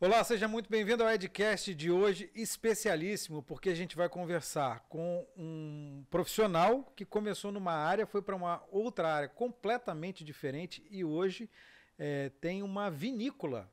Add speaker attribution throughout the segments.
Speaker 1: Olá, seja muito bem-vindo ao Edcast de hoje, especialíssimo, porque a gente vai conversar com um profissional que começou numa área, foi para uma outra área completamente diferente e hoje tem uma vinícola,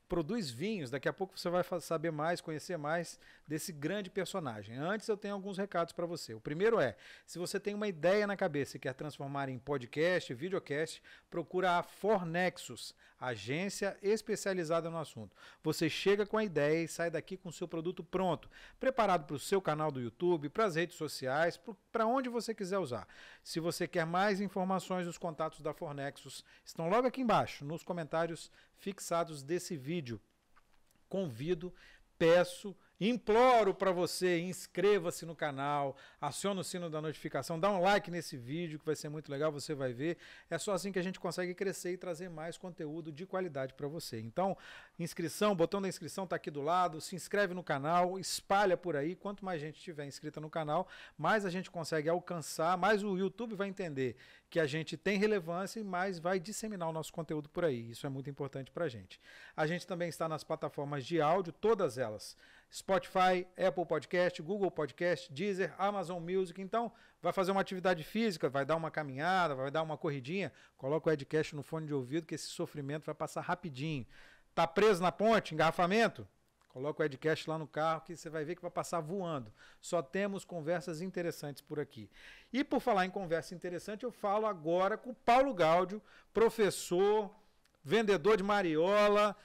Speaker 1: produz vinhos. Daqui a pouco você vai saber mais, conhecer mais desse grande personagem. Antes eu tenho alguns recados para você. O primeiro é, se você tem uma ideia na cabeça e quer transformar em podcast, videocast, procura a Fornexus, agência especializada no assunto. Você chega com a ideia e sai daqui com o seu produto pronto, preparado para o seu canal do YouTube, para as redes sociais, para onde você quiser usar. Se você quer mais informações, os contatos da Fornexus estão logo aqui embaixo, nos comentários fixados desse vídeo. Convido, peço, imploro para você, inscreva-se no canal, acione o sino da notificação, dá um like nesse vídeo que vai ser muito legal, você vai ver. É só assim que a gente consegue crescer e trazer mais conteúdo de qualidade para você. Então, inscrição, botão da inscrição está aqui do lado, se inscreve no canal, espalha por aí. Quanto mais gente tiver inscrita no canal, mais a gente consegue alcançar, mais o YouTube vai entender que a gente tem relevância e mais vai disseminar o nosso conteúdo por aí. Isso é muito importante para a gente. A gente também está nas plataformas de áudio, todas elas. Spotify, Apple Podcast, Google Podcast, Deezer, Amazon Music. Então, vai fazer uma atividade física, vai dar uma caminhada, vai dar uma corridinha, coloca o Edcast no fone de ouvido que esse sofrimento vai passar rapidinho. Tá preso na ponte, engarrafamento? Coloca o Edcast lá no carro que você vai ver que vai passar voando. Só temos conversas interessantes por aqui. E por falar em conversa interessante, eu falo agora com o Paulo Gáudio, professor, vendedor de mariola,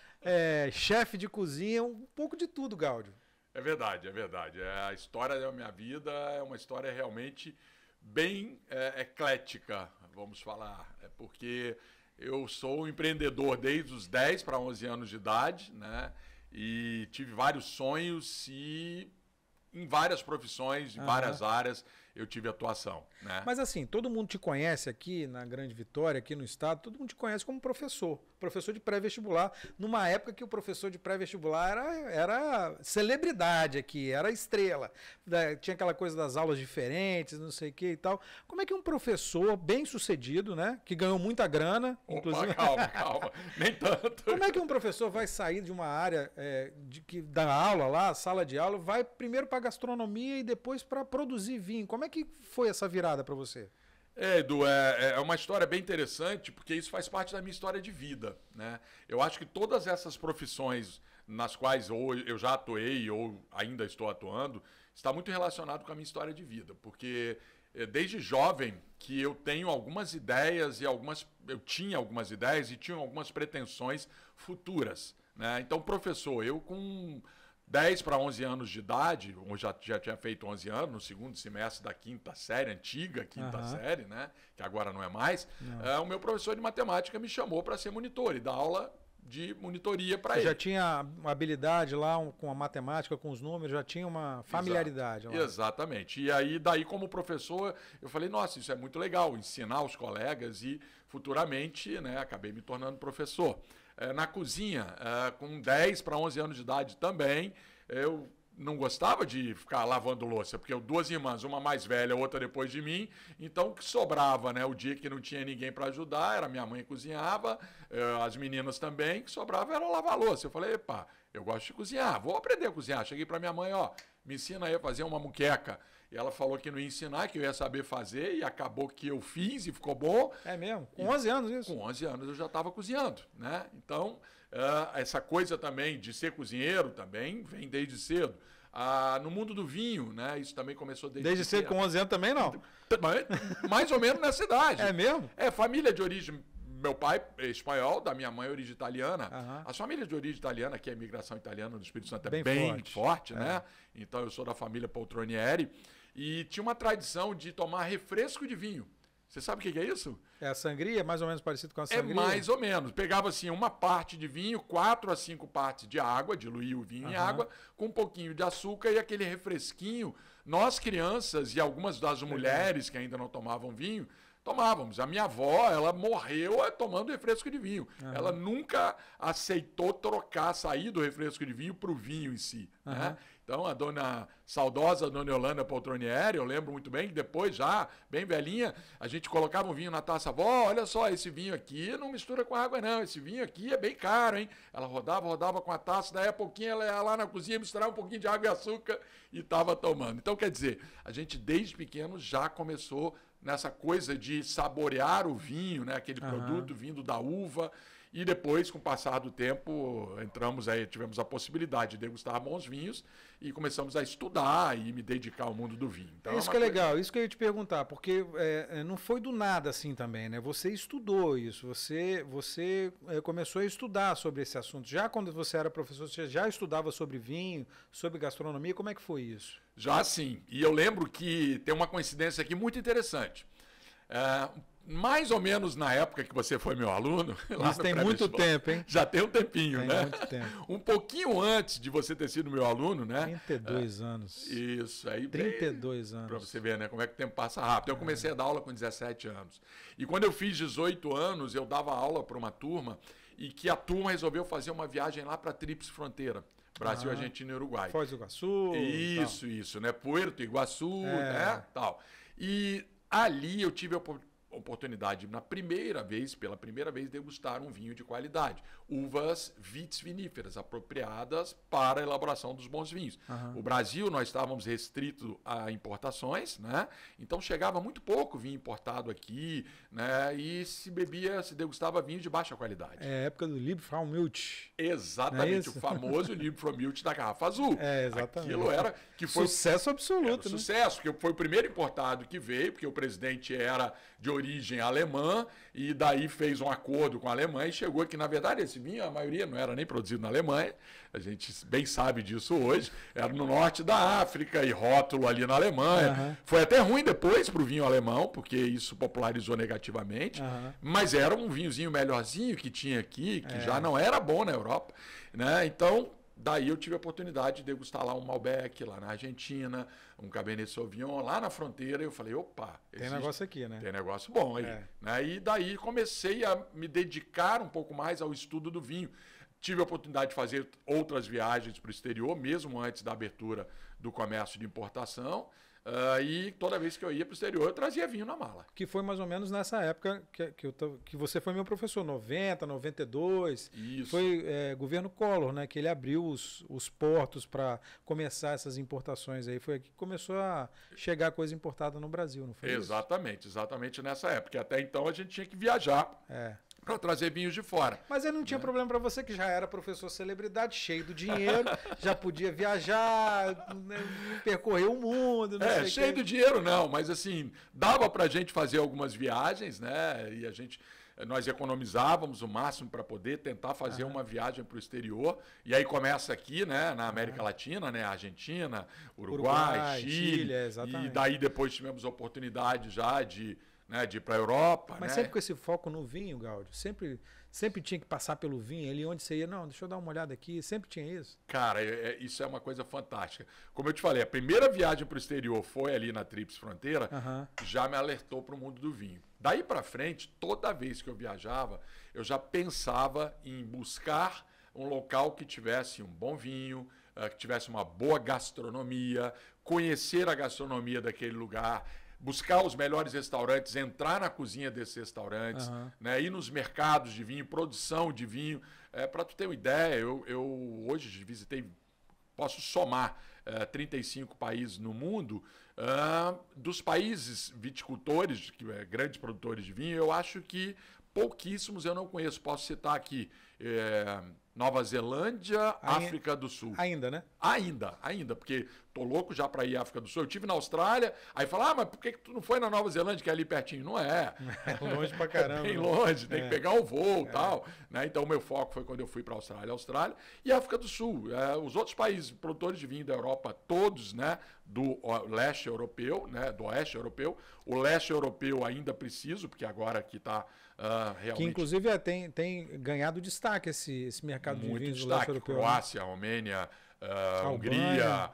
Speaker 1: chefe de cozinha, um pouco de tudo, Gáudio.
Speaker 2: É verdade, é verdade. A história da minha vida é uma história realmente bem eclética, vamos falar. É porque eu sou um empreendedor desde os 10 para 11 anos de idade, né? E tive vários sonhos e em várias profissões, em várias áreas, eu tive atuação, né?
Speaker 1: Mas assim, todo mundo te conhece aqui na Grande Vitória, aqui no estado, todo mundo te conhece como professor de pré-vestibular, numa época que o professor de pré-vestibular era celebridade aqui, era estrela. Tinha aquela coisa das aulas diferentes, não sei o que e tal. Como é que um professor bem sucedido, né, que ganhou muita grana, inclusive...
Speaker 2: Calma, nem tanto.
Speaker 1: Como é que um professor vai sair de uma área da aula lá, sala de aula, vai primeiro para gastronomia e depois para produzir vinho? Como é que foi essa virada para você?
Speaker 2: Edu, é uma história bem interessante, porque isso faz parte da minha história de vida, né? Eu acho que todas essas profissões nas quais ou eu já atuei ou ainda estou atuando, está muito relacionado com a minha história de vida, porque desde jovem que eu tenho algumas ideias e eu tinha algumas ideias e tinha algumas pretensões futuras, né? Então, professor, eu com 10 para 11 anos de idade, eu já tinha feito 11 anos, no segundo semestre da quinta série, antiga quinta série, né, que agora não é mais, o meu professor de matemática me chamou para ser monitor e dar aula de monitoria para ele.
Speaker 1: Já tinha uma habilidade lá com a matemática, com os números, já tinha uma familiaridade lá.
Speaker 2: Exatamente. E aí, daí como professor, eu falei, nossa, isso é muito legal, ensinar os colegas e futuramente, né, acabei me tornando professor. Na cozinha, com 10 para 11 anos de idade também, eu não gostava de ficar lavando louça, porque eu 2 irmãs, uma mais velha, outra depois de mim, então o que sobrava, né, o dia que não tinha ninguém para ajudar, era minha mãe que cozinhava, as meninas também, o que sobrava era lavar louça. Eu falei, epa, eu gosto de cozinhar, vou aprender a cozinhar. Cheguei para minha mãe, ó, me ensina aí a fazer uma muqueca. E ela falou que não ia ensinar, que eu ia saber fazer, e acabou que eu fiz e ficou bom.
Speaker 1: É mesmo? Com 11 anos isso?
Speaker 2: Com 11 anos eu já estava cozinhando, né? Então, essa coisa também de ser cozinheiro também vem desde cedo. No mundo do vinho, né? Isso também começou
Speaker 1: desde cedo. Com 11 anos também não?
Speaker 2: Mais ou menos nessa idade.
Speaker 1: É mesmo?
Speaker 2: Família de origem... Meu pai é espanhol, da minha mãe origem italiana. As famílias de origem italiana, que é a imigração italiana do Espírito Santo, é bem forte, né? Então eu sou da família Poltronieri. E tinha uma tradição de tomar refresco de vinho. Você sabe o que é isso?
Speaker 1: É a sangria, mais ou menos parecido com a sangria?
Speaker 2: É mais ou menos. Pegava assim uma parte de vinho, 4 a 5 partes de água, diluía o vinho em água, com um pouquinho de açúcar e aquele refresquinho. Nós, crianças, e algumas das mulheres que ainda não tomavam vinho, tomávamos. A minha avó, ela morreu tomando refresco de vinho. Ela nunca aceitou sair do refresco de vinho para o vinho em si. Né? Então, a saudosa dona Yolanda Poltronieri, eu lembro muito bem que depois, já bem velhinha, a gente colocava um vinho na taça. Vó, olha só, esse vinho aqui não mistura com água, não. Esse vinho aqui é bem caro, hein? Ela rodava com a taça, daí a pouquinho ela ia lá na cozinha misturar um pouquinho de água e açúcar e estava tomando. Então, quer dizer, a gente desde pequeno já começou nessa coisa de saborear o vinho, né? Aquele produto vindo da uva. E depois, com o passar do tempo, entramos aí, tivemos a possibilidade de degustar bons vinhos e começamos a estudar e me dedicar ao mundo do vinho. Então,
Speaker 1: isso que é legal, isso que eu ia te perguntar, porque não foi do nada assim também, né? Você estudou isso, você começou a estudar sobre esse assunto. Já quando você era professor, você já estudava sobre vinho, sobre gastronomia, como é que foi isso?
Speaker 2: Já sim, e eu lembro que tem uma coincidência aqui muito interessante. Mais ou menos na época que você foi meu aluno.
Speaker 1: Isso tem muito tempo, hein?
Speaker 2: Já tem um tempinho,
Speaker 1: tem
Speaker 2: né?
Speaker 1: Muito tempo.
Speaker 2: Um pouquinho antes de você ter sido meu aluno, né?
Speaker 1: 32 anos.
Speaker 2: Isso, aí.
Speaker 1: 32 anos.
Speaker 2: Para você ver, né? Como é que o tempo passa rápido. Eu comecei a dar aula com 17 anos. E quando eu fiz 18 anos, eu dava aula para uma turma e que a turma resolveu fazer uma viagem lá para a Tríplice Fronteira. Brasil, Argentina e Uruguai.
Speaker 1: Foz do Iguaçu.
Speaker 2: Isso, né? Puerto Iguaçu, né? Tal. E ali eu tive a oportunidade, pela primeira vez, degustar um vinho de qualidade. Uvas viníferas, apropriadas para a elaboração dos bons vinhos. O Brasil, nós estávamos restritos a importações, né? Então chegava muito pouco vinho importado aqui, né? E se degustava vinho de baixa qualidade.
Speaker 1: É a época do Liebfraumilch.
Speaker 2: Exatamente, o famoso Liebfraumilch da garrafa azul.
Speaker 1: Exatamente.
Speaker 2: Aquilo era que foi
Speaker 1: sucesso absoluto,
Speaker 2: né? Sucesso, porque foi o primeiro importado que veio, porque o presidente era de origem alemã e daí fez um acordo com a Alemanha e chegou aqui. Na verdade, esse vinho, a maioria não era nem produzido na Alemanha, a gente bem sabe disso hoje, era no norte da África e rótulo ali na Alemanha. Foi até ruim depois para o vinho alemão, porque isso popularizou negativamente, mas era um vinhozinho melhorzinho que tinha aqui, que já não era bom na Europa, né? Então, daí eu tive a oportunidade de degustar lá um Malbec, lá na Argentina, um Cabernet Sauvignon, lá na fronteira. Eu falei, opa,
Speaker 1: tem negócio aqui, né?
Speaker 2: Tem negócio bom aí. Né? E daí comecei a me dedicar um pouco mais ao estudo do vinho. Tive a oportunidade de fazer outras viagens para o exterior, mesmo antes da abertura do comércio de importação. E toda vez que eu ia para o exterior, eu trazia vinho na mala.
Speaker 1: Que foi mais ou menos nessa época que você foi meu professor, 90, 92.
Speaker 2: Isso.
Speaker 1: Foi governo Collor, né? Que ele abriu os portos para começar essas importações aí. Foi aqui que começou a chegar coisa importada no Brasil, não foi
Speaker 2: exatamente, isso? Exatamente nessa época. Até então a gente tinha que viajar. Para trazer vinhos de fora.
Speaker 1: Mas aí não tinha problema para você, que já era professor celebridade, cheio do dinheiro, já podia viajar, né, percorrer o mundo. Não sei
Speaker 2: cheio do dinheiro não, mas assim, dava para a gente fazer algumas viagens, né? E nós economizávamos o máximo para poder tentar fazer uma viagem para o exterior. E aí começa aqui, né, na América Latina, né, Argentina, Uruguai, Chile.
Speaker 1: Exatamente.
Speaker 2: E daí depois tivemos a oportunidade já de ir para a Europa.
Speaker 1: Mas sempre com esse foco no vinho, Gáudio? Sempre tinha que passar pelo vinho, ali onde você ia, não, deixa eu dar uma olhada aqui, sempre tinha isso?
Speaker 2: Cara, isso é uma coisa fantástica. Como eu te falei, a primeira viagem para o exterior foi ali na Tríplice Fronteira, já me alertou para o mundo do vinho. Daí para frente, toda vez que eu viajava, eu já pensava em buscar um local que tivesse um bom vinho, que tivesse uma boa gastronomia, conhecer a gastronomia daquele lugar, buscar os melhores restaurantes, entrar na cozinha desses restaurantes, né, ir nos mercados de vinho, produção de vinho. Para tu ter uma ideia, eu hoje visitei, posso somar 35 países no mundo. Dos países viticultores, grandes produtores de vinho, eu acho que pouquíssimos eu não conheço. Posso citar aqui Nova Zelândia, África do Sul.
Speaker 1: Ainda, né?
Speaker 2: Ainda, porque tô louco já para ir à África do Sul. Eu estive na Austrália, aí fala, mas por que tu não foi na Nova Zelândia, que é ali pertinho? Não é.
Speaker 1: É longe pra caramba.
Speaker 2: É bem longe, tem que pegar um voo e tal. Né? Então, o meu foco foi quando eu fui para a Austrália e África do Sul. Os outros países produtores de vinho da Europa, todos, né, do leste europeu, né, do oeste europeu. O leste europeu ainda preciso, porque agora que está realmente...
Speaker 1: Que, inclusive, tem ganhado destaque esse mercado de vinhos do leste europeu.
Speaker 2: Croácia, Romênia, Hungria,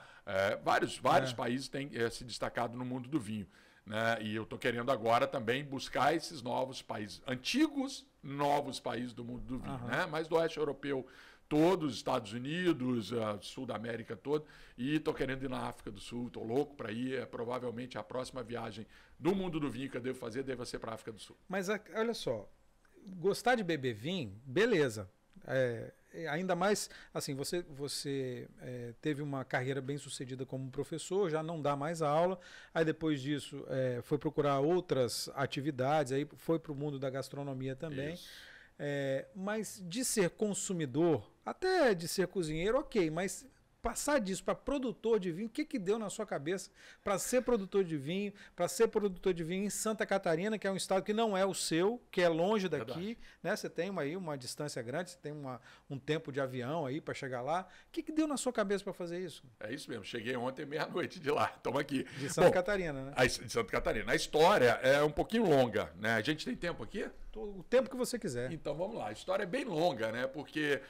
Speaker 2: vários países têm se destacado no mundo do vinho. Né? E eu estou querendo agora também buscar esses novos países, antigos novos países do mundo do vinho. Né? Mas do oeste europeu todos os Estados Unidos, Sul da América toda, e estou querendo ir na África do Sul, estou louco para ir. Provavelmente a próxima viagem do mundo do vinho que eu devo fazer deve ser para a África do Sul.
Speaker 1: Mas olha só, gostar de beber vinho, beleza. Ainda mais, assim, você teve uma carreira bem sucedida como professor, já não dá mais aula, aí depois disso foi procurar outras atividades, aí foi para o mundo da gastronomia também. Mas de ser consumidor, até de ser cozinheiro, ok, mas passar disso para produtor de vinho, o que deu na sua cabeça para ser produtor de vinho, em Santa Catarina, que é um estado que não é o seu, que é longe daqui, né? Você tem uma distância grande, você tem um tempo de avião aí para chegar lá. O que deu na sua cabeça para fazer isso?
Speaker 2: É isso mesmo, cheguei ontem meia-noite de lá, estamos aqui.
Speaker 1: De Santa Catarina, né?
Speaker 2: De Santa Catarina. A história é um pouquinho longa, né? A gente tem tempo aqui?
Speaker 1: O tempo que você quiser.
Speaker 2: Então vamos lá, a história é bem longa, né? Porque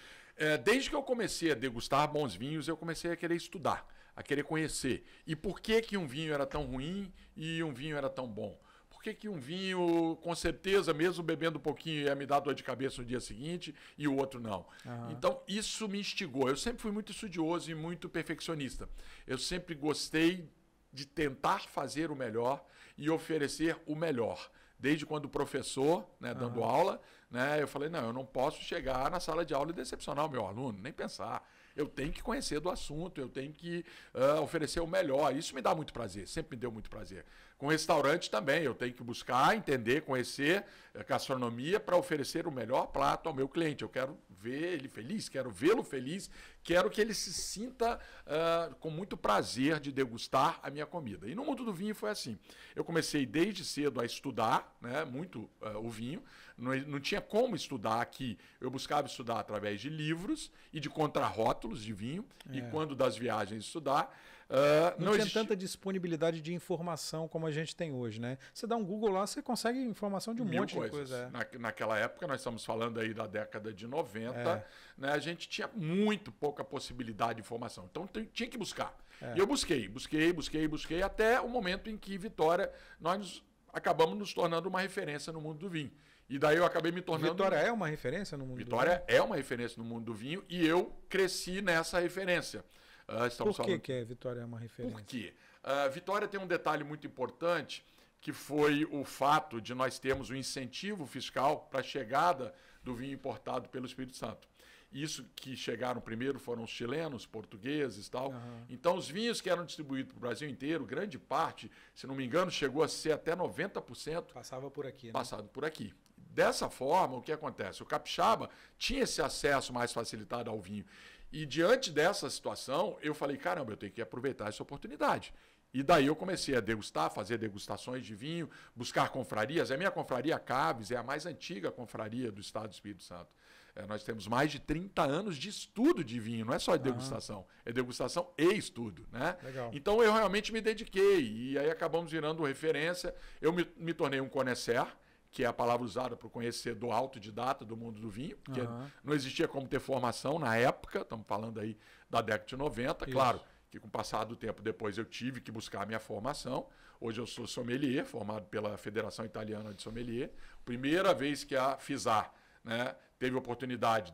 Speaker 2: desde que eu comecei a degustar bons vinhos, eu comecei a querer estudar, a querer conhecer. E por que um vinho era tão ruim e um vinho era tão bom? Por que um vinho, com certeza, mesmo bebendo um pouquinho, ia me dar dor de cabeça no dia seguinte e o outro não? Então, isso me instigou. Eu sempre fui muito estudioso e muito perfeccionista. Eu sempre gostei de tentar fazer o melhor e oferecer o melhor. Desde quando professor, né, dando aula, né, eu falei, não, eu não posso chegar na sala de aula e decepcionar o meu aluno, nem pensar. Eu tenho que conhecer do assunto, eu tenho que oferecer o melhor. Isso me dá muito prazer, sempre me deu muito prazer. Com restaurante também, eu tenho que buscar, entender, conhecer gastronomia para oferecer o melhor prato ao meu cliente. Eu quero ver ele feliz, quero vê-lo feliz, quero que ele se sinta com muito prazer de degustar a minha comida. E no mundo do vinho foi assim. Eu comecei desde cedo a estudar, né, muito o vinho. Não tinha como estudar aqui. Eu buscava estudar através de livros e de contrarótulos de vinho. E quando das viagens estudar...
Speaker 1: não tinha tanta disponibilidade de informação como a gente tem hoje, né? Você dá um Google lá, você consegue informação de um monte de coisa.
Speaker 2: Naquela época, nós estamos falando aí da década de 90, né? A gente tinha muito pouca possibilidade de informação. Então, tinha que buscar. E eu busquei, até o momento em que Vitória, nós acabamos nos tornando uma referência no mundo do vinho. E daí eu acabei me tornando...
Speaker 1: Vitória é uma referência no mundo do vinho?
Speaker 2: Vitória é uma referência no mundo do vinho e eu cresci nessa referência.
Speaker 1: Por que Vitória é uma referência?
Speaker 2: Por quê? Vitória tem um detalhe muito importante, que foi o fato de nós termos um incentivo fiscal para a chegada do vinho importado pelo Espírito Santo. Isso que chegaram primeiro foram os chilenos, portugueses e tal. Então, os vinhos que eram distribuídos para o Brasil inteiro, grande parte, se não me engano, chegou a ser até 90%.
Speaker 1: Passava por aqui, né?
Speaker 2: Passado por aqui. Dessa forma, o que acontece? O capixaba tinha esse acesso mais facilitado ao vinho. E diante dessa situação, eu falei, caramba, eu tenho que aproveitar essa oportunidade. E daí eu comecei a degustar, fazer degustações de vinho, buscar confrarias. A minha confraria Caves é a mais antiga confraria do estado do Espírito Santo. Nós temos mais de 30 anos de estudo de vinho, não é só degustação, é degustação e estudo, né?
Speaker 1: Legal.
Speaker 2: Então eu realmente me dediquei e aí acabamos virando referência. Eu me tornei um conhecer, que é a palavra usada para o conhecedor autodidata do mundo do vinho, porque não existia como ter formação na época, estamos falando aí da década de 90, isso. Claro que com o passar do tempo depois eu tive que buscar a minha formação. Hoje eu sou sommelier, formado pela Federação Italiana de Sommelier. Primeira vez que a FISAR, né,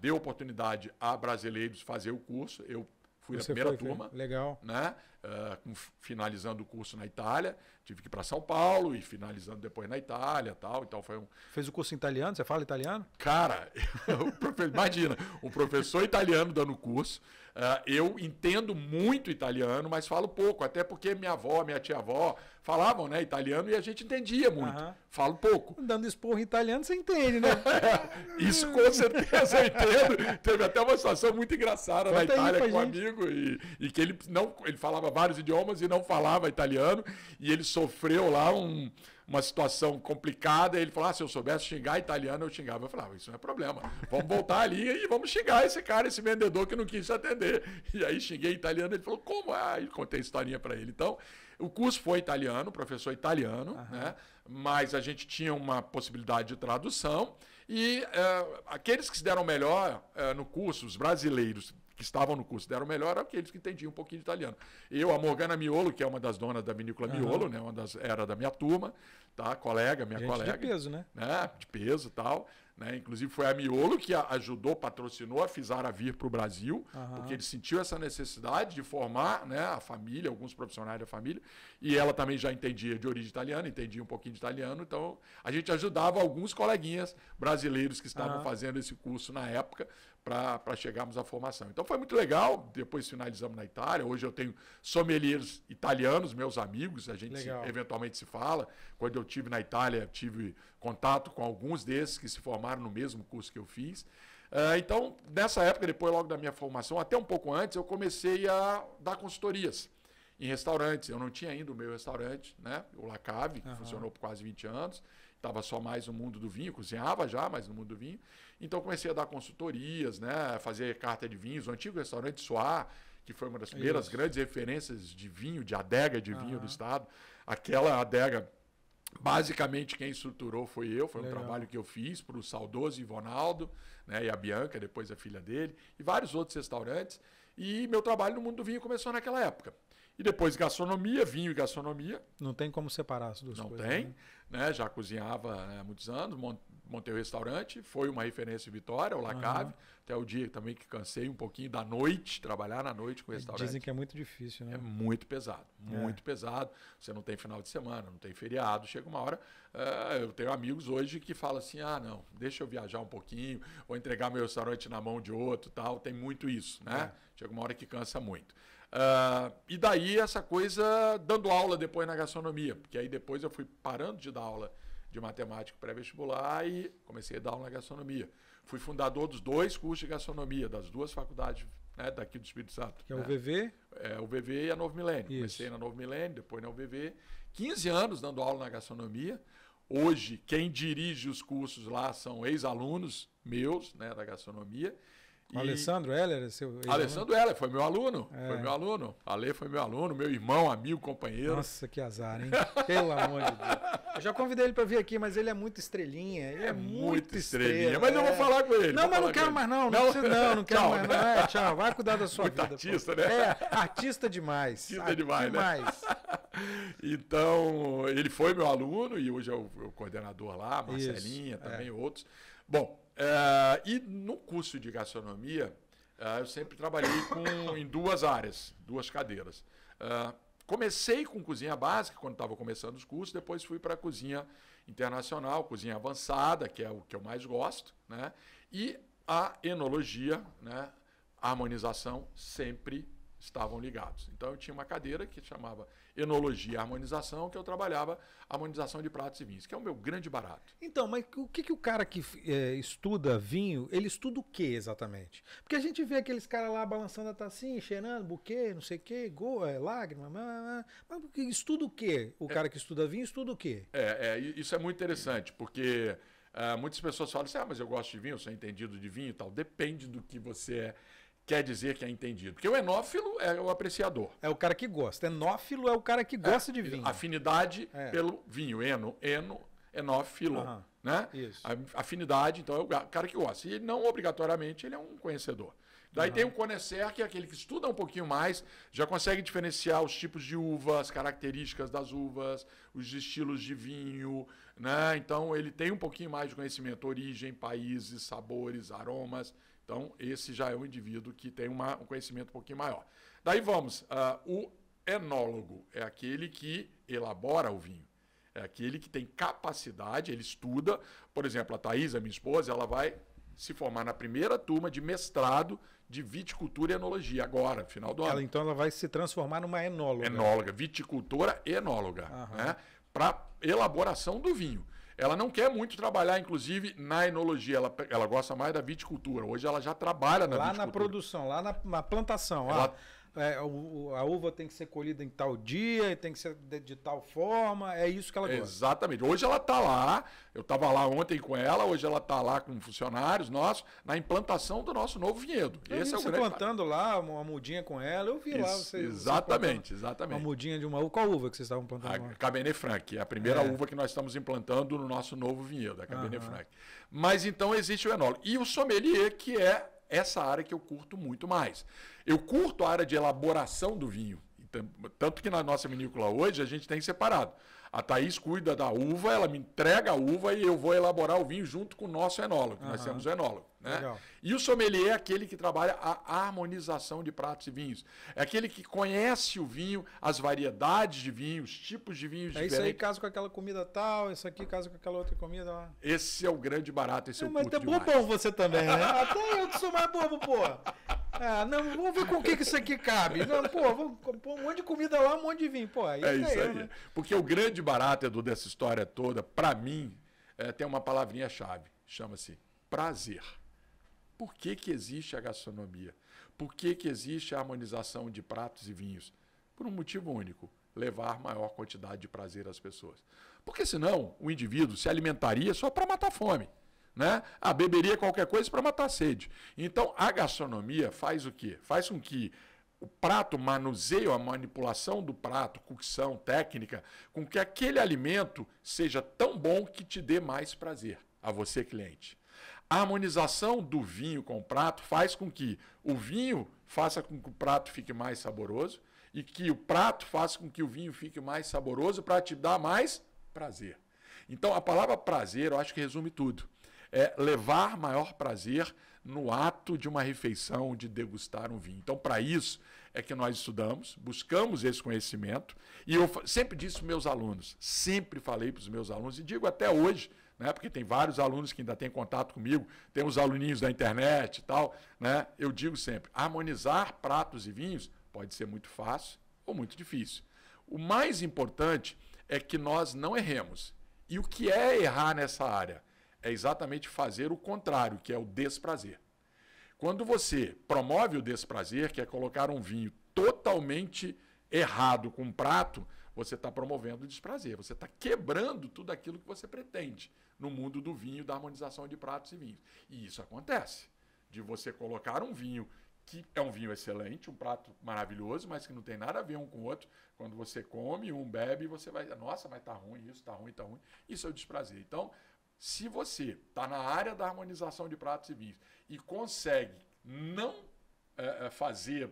Speaker 2: deu oportunidade a brasileiros fazer o curso. Eu fui na primeira turma.
Speaker 1: Legal.
Speaker 2: Né? Finalizando o curso na Itália, tive que ir para São Paulo e finalizando depois na Itália tal. Então foi
Speaker 1: Fez o curso em italiano? Você fala italiano?
Speaker 2: Cara, imagina, um professor italiano dando curso. Eu entendo muito italiano, mas falo pouco, até porque minha avó, minha tia-avó falavam, né, italiano e a gente entendia muito. Falo pouco.
Speaker 1: Dando esporro em italiano, você entende, né?
Speaker 2: Isso com certeza eu entendo. Teve até uma situação muito engraçada na Itália com um amigo e que ele falava vários idiomas e não falava italiano e ele sofreu lá uma situação complicada, e ele falou, se eu soubesse xingar italiano, eu xingava. Eu falava, isso não é problema, vamos voltar ali e vamos xingar esse cara, esse vendedor que não quis atender. E aí xinguei italiano, ele falou, como? E contei a historinha para ele. Então, o curso foi italiano, professor italiano, né? Mas a gente tinha uma possibilidade de tradução, e aqueles que se deram melhor no curso, os brasileiros que estavam no curso deram melhor, eram aqueles que entendiam um pouquinho de italiano. Eu, a Morgana Miolo, que é uma das donas da vinícola Miolo, né, era da minha turma, tá? Minha colega.
Speaker 1: De peso, né?
Speaker 2: De peso e tal. né? Inclusive foi a Miolo que ajudou, patrocinou a Fisara a vir para o Brasil, porque ele sentiu essa necessidade de formar, né, a família, alguns profissionais da família, e ela também já entendia de origem italiana, entendia um pouquinho de italiano, então a gente ajudava alguns coleguinhas brasileiros que estavam fazendo esse curso na época para chegarmos à formação. Então foi muito legal, depois finalizamos na Itália, hoje eu tenho sommeliers italianos, meus amigos, a gente eventualmente se fala. Quando eu estive na Itália, tive contato com alguns desses que se formaram no mesmo curso que eu fiz. Então, nessa época, depois logo da minha formação, até um pouco antes, eu comecei a dar consultorias em restaurantes. Eu não tinha ainda o meu restaurante, né? O La Cave, que funcionou por quase 20 anos. Estava só mais no mundo do vinho, cozinhava já, mas no mundo do vinho. Então, comecei a dar consultorias, né? Fazer carta de vinhos. O antigo restaurante Soar, que foi uma das primeiras grandes referências de vinho, de adega de vinho do estado. Aquela adega, basicamente, quem estruturou foi eu. Foi um trabalho que eu fiz para o saudoso Ivonaldo, né? E a Bianca, depois a filha dele, e vários outros restaurantes. E meu trabalho no mundo do vinho começou naquela época. E depois gastronomia, vinho e gastronomia.
Speaker 1: Não tem como separar as duas coisas.
Speaker 2: Não tem, né? Já cozinhava há muitos anos, montei o restaurante, foi uma referência em Vitória, o La Cave, até o dia também que cansei um pouquinho da noite, trabalhar na noite com o restaurante.
Speaker 1: Dizem que é muito difícil, né?
Speaker 2: É muito pesado, muito pesado. Você não tem final de semana, não tem feriado. Chega uma hora, eu tenho amigos hoje que falam assim, não, deixa eu viajar um pouquinho, vou entregar meu restaurante na mão de outro, tal. Tem muito isso, né? Chega uma hora que cansa muito. E daí essa coisa dando aula depois na gastronomia, porque aí depois eu fui parando de dar aula de matemática pré-vestibular e comecei a dar aula na gastronomia. Fui fundador dos 2 cursos de gastronomia, das 2 faculdades, né, daqui do Espírito Santo.
Speaker 1: Que é o VV?
Speaker 2: O VV e a Novo Milênio. Comecei na Novo Milênio, depois na UVV. 15 anos dando aula na gastronomia. Hoje, quem dirige os cursos lá são ex-alunos meus, né, da gastronomia.
Speaker 1: O Alessandro Heller é seu ex-aluno?
Speaker 2: Alessandro Heller, foi meu aluno. Foi meu aluno. Ale foi meu aluno, meu irmão, amigo, companheiro.
Speaker 1: Nossa, que azar, hein? Pelo amor de Deus. Eu já convidei ele para vir aqui, mas ele é muito estrelinha. Ele é muito estrelinha.
Speaker 2: Mas eu vou falar com ele.
Speaker 1: Não, mas não quero mais não. Não quero mais não. Tchau, vai cuidar da sua
Speaker 2: muito
Speaker 1: vida.
Speaker 2: Artista, né?
Speaker 1: Artista demais.
Speaker 2: Artista demais, né? Então, ele foi meu aluno e hoje é o coordenador lá, Marcelinha, também outros. Bom, e no curso de gastronomia, eu sempre trabalhei em 2 áreas, 2 cadeiras. Comecei com cozinha básica, quando estava começando os cursos, depois fui para a cozinha internacional, cozinha avançada, que é o que eu mais gosto, né? E a enologia, né? A harmonização sempre estavam ligados. Então, eu tinha uma cadeira que chamava Enologia e Harmonização, que eu trabalhava harmonização de pratos e vinhos, que é o meu grande barato.
Speaker 1: Então, mas o que o cara que estuda vinho, ele estuda o que exatamente? Porque a gente vê aqueles caras lá balançando a tacinha, cheirando, buquê, não sei o quê, lágrima, mas estuda o quê? O cara que estuda vinho estuda o quê?
Speaker 2: Isso é muito interessante, porque muitas pessoas falam assim, mas eu gosto de vinho, eu sou entendido de vinho e tal. Depende do que você quer dizer que é entendido. Porque o enófilo é o apreciador.
Speaker 1: É o cara que gosta. Enófilo é o cara que gosta de vinho.
Speaker 2: Afinidade pelo vinho. Enófilo. Né?
Speaker 1: Isso.
Speaker 2: Afinidade, então, é o cara que gosta. E não obrigatoriamente ele é um conhecedor. Daí tem um conhecer, que é aquele que estuda um pouquinho mais, já consegue diferenciar os tipos de uva, as características das uvas, os estilos de vinho, né? Então ele tem um pouquinho mais de conhecimento, origem, países, sabores, aromas. Então, esse já é um indivíduo que tem um conhecimento um pouquinho maior. Daí vamos, o enólogo é aquele que elabora o vinho. É aquele que tem capacidade, ele estuda. Por exemplo, a Thaís, a minha esposa, ela vai se formar na primeira turma de mestrado de viticultura e enologia, agora, final do ano.
Speaker 1: Então ela vai se transformar numa enóloga.
Speaker 2: Enóloga, viticultora e enóloga, né? Para elaboração do vinho. Ela não quer muito trabalhar, inclusive, na enologia. Ela gosta mais da viticultura. Hoje ela já trabalha na viticultura.
Speaker 1: Lá na produção, lá na plantação. A uva tem que ser colhida em tal dia, tem que ser de tal forma. É isso que ela gosta.
Speaker 2: Exatamente. Hoje ela está lá. Eu estava lá ontem com ela. Hoje ela está lá com funcionários nossos na implantação do nosso novo vinhedo.
Speaker 1: Esse é o você plantando lá uma mudinha com ela. Eu vi lá vocês.
Speaker 2: Exatamente.
Speaker 1: Uma mudinha de uma uva. Qual uva que vocês estavam plantando?
Speaker 2: A Cabernet Franc. É a primeira uva que nós estamos implantando no nosso novo vinhedo, a Cabernet Franc. Mas então existe o enólogo. E o sommelier, que é essa área que eu curto muito mais. Eu curto a área de elaboração do vinho. Tanto que na nossa vinícola hoje a gente tem separado A Thaís cuida da uva, ela me entrega a uva e eu vou elaborar o vinho junto com o nosso enólogo. Nós temos o enólogo. Né?
Speaker 1: Legal.
Speaker 2: E o sommelier é aquele que trabalha a harmonização de pratos e vinhos. É aquele que conhece o vinho, as variedades de vinhos, os tipos de vinhos diferentes.
Speaker 1: Isso aí casa com aquela comida tal, isso aqui casa com aquela outra comida lá.
Speaker 2: Esse é o grande barato, esse é o
Speaker 1: Mas
Speaker 2: puto
Speaker 1: é
Speaker 2: demais.
Speaker 1: bobão você também, né? Até eu que sou mais bobo, pô. Ah, não, vamos ver com o que isso aqui cabe. Não, pô, vamos pôr um monte de comida lá, um monte de vinho. Pô, aí
Speaker 2: É isso
Speaker 1: eu,
Speaker 2: aí.
Speaker 1: né?
Speaker 2: Porque o grande barato, Edu, dessa história toda, para mim, tem uma palavrinha-chave. Chama-se prazer. Por que que existe a gastronomia? Por que que existe a harmonização de pratos e vinhos? Por um motivo único: levar maior quantidade de prazer às pessoas. Porque senão o indivíduo se alimentaria só para matar fome. Né? Beberia qualquer coisa para matar a sede. Então, a gastronomia faz o quê? Faz com que o prato, manuseio, a manipulação do prato, cocção, técnica, com que aquele alimento seja tão bom que te dê mais prazer a você, cliente. A harmonização do vinho com o prato faz com que o vinho faça com que o prato fique mais saboroso e que o prato faça com que o vinho fique mais saboroso para te dar mais prazer. Então, a palavra prazer, eu acho que resume tudo. É levar maior prazer no ato de uma refeição, de degustar um vinho. Então, para isso é que nós estudamos, buscamos esse conhecimento, e eu sempre disse para os meus alunos, sempre falei para os meus alunos, e digo até hoje, né, porque tem vários alunos que ainda têm contato comigo, tem os aluninhos da internet e tal, né, eu digo sempre, harmonizar pratos e vinhos pode ser muito fácil ou muito difícil. O mais importante é que nós não erremos. E o que é errar nessa área? É exatamente fazer o contrário, que é o desprazer. Quando você promove o desprazer, que é colocar um vinho totalmente errado com um prato, você está promovendo o desprazer. Você está quebrando tudo aquilo que você pretende no mundo do vinho, da harmonização de pratos e vinhos. E isso acontece, de você colocar um vinho que é um vinho excelente, um prato maravilhoso, mas que não tem nada a ver um com o outro. Quando você come, bebe, você vai, nossa, mas tá ruim isso, tá ruim, tá ruim. Isso é o desprazer. Então, se você está na área da harmonização de pratos e vinhos e consegue não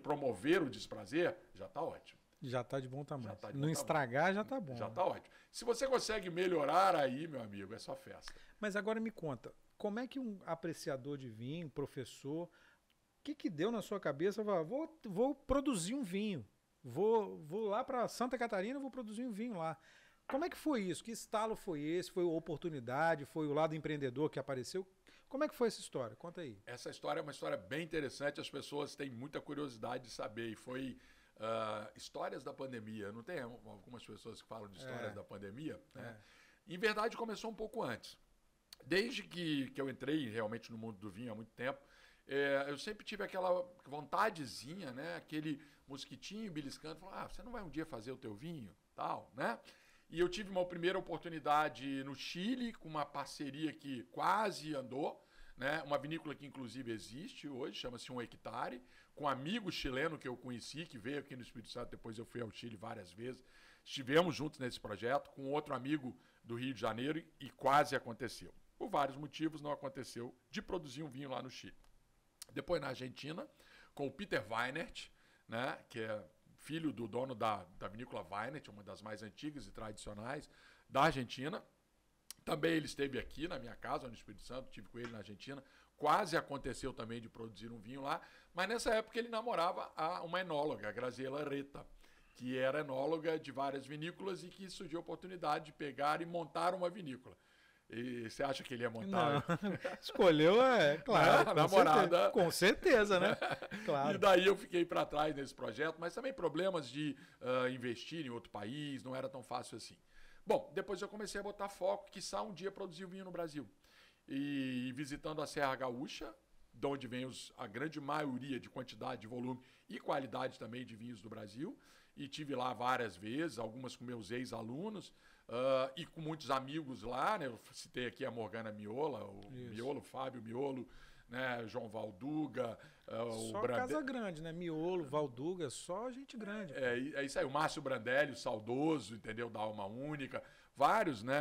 Speaker 2: promover o desprazer, já está ótimo.
Speaker 1: Já está de bom tamanho.
Speaker 2: Tá de
Speaker 1: não
Speaker 2: bom
Speaker 1: estragar,
Speaker 2: tamanho.
Speaker 1: já está bom.
Speaker 2: Já está ótimo. Se você consegue melhorar aí, meu amigo, é só festa.
Speaker 1: Mas agora me conta, como é que um apreciador de vinho, professor, o que deu na sua cabeça? Vou produzir um vinho. Vou lá para Santa Catarina, vou produzir um vinho lá. Como é que foi isso? Que estalo foi esse? Foi oportunidade? Foi o lado empreendedor que apareceu? Como é que foi essa história? Conta aí.
Speaker 2: Essa história é uma história bem interessante, as pessoas têm muita curiosidade de saber. E foi histórias da pandemia. Não tem algumas pessoas que falam de histórias da pandemia? Né? Em verdade, começou um pouco antes. Desde que eu entrei realmente no mundo do vinho há muito tempo, eu sempre tive aquela vontadezinha, né? Aquele mosquitinho beliscando, falando, você não vai um dia fazer o teu vinho? Tal, né? E eu tive uma primeira oportunidade no Chile, com uma parceria que quase andou, né? Uma vinícola que inclusive existe hoje, chama-se 1 Hectare, com um amigo chileno que eu conheci, que veio aqui no Espírito Santo, depois eu fui ao Chile várias vezes. Estivemos juntos nesse projeto, com outro amigo do Rio de Janeiro, e quase aconteceu. Por vários motivos não aconteceu de produzir um vinho lá no Chile. Depois na Argentina, com o Peter Weinert, né? Que é filho do dono da vinícola Weinert, uma das mais antigas e tradicionais da Argentina. Também ele esteve aqui na minha casa, no Espírito Santo, estive com ele na Argentina. Quase aconteceu também de produzir um vinho lá, mas nessa época ele namorava uma enóloga, a Graziela Reta, que era enóloga de várias vinícolas e que surgiu a oportunidade de pegar e montar uma vinícola. E você acha que ele ia montar?
Speaker 1: Não. Escolheu, claro.
Speaker 2: A namorada.
Speaker 1: Com certeza, né? Claro.
Speaker 2: E daí eu fiquei para trás nesse projeto, mas também problemas de investir em outro país, não era tão fácil assim. Bom, depois eu comecei a botar foco, quiçá um dia produzir vinho no Brasil. E visitando a Serra Gaúcha, de onde vem a grande maioria de quantidade, de volume e qualidade também de vinhos do Brasil. E tive lá várias vezes, algumas com meus ex-alunos, e com muitos amigos lá, né? Eu citei aqui a Morgana Miola, o Fábio Miolo, né? João Valduga,
Speaker 1: só
Speaker 2: o
Speaker 1: Casa Grande, né? Miolo, Valduga, só gente grande.
Speaker 2: É isso aí, o Márcio Brandelli, o saudoso, entendeu? Da Alma Única, vários, né,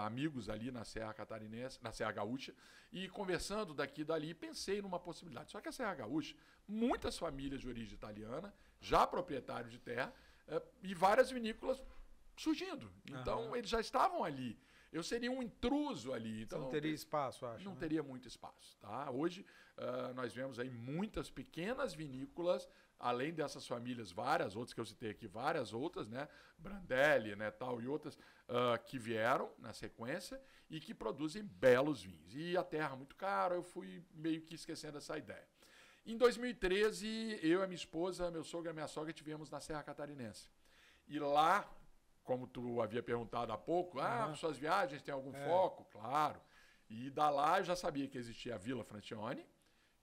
Speaker 2: amigos ali na Serra Catarinense, na Serra Gaúcha, e conversando daqui e dali, pensei numa possibilidade. Só que a Serra Gaúcha, muitas famílias de origem italiana, já proprietários de terra, e várias vinícolas surgindo. Então, eles já estavam ali. Eu seria um intruso ali. Então,
Speaker 1: você não teria espaço, acho.
Speaker 2: Não
Speaker 1: né?
Speaker 2: teria muito espaço. Tá? Hoje, nós vemos aí muitas pequenas vinícolas, além dessas famílias, várias outras que eu citei aqui, várias outras, né? Brandelli, né, tal, e outras que vieram na sequência e que produzem belos vinhos. E a terra muito cara, eu fui meio que esquecendo essa ideia. Em 2013, eu, a minha esposa, meu sogro e a minha sogra tivemos na Serra Catarinense. E lá, como tu havia perguntado há pouco, suas viagens têm algum foco? Claro. E da lá eu já sabia que existia a Vila Francione,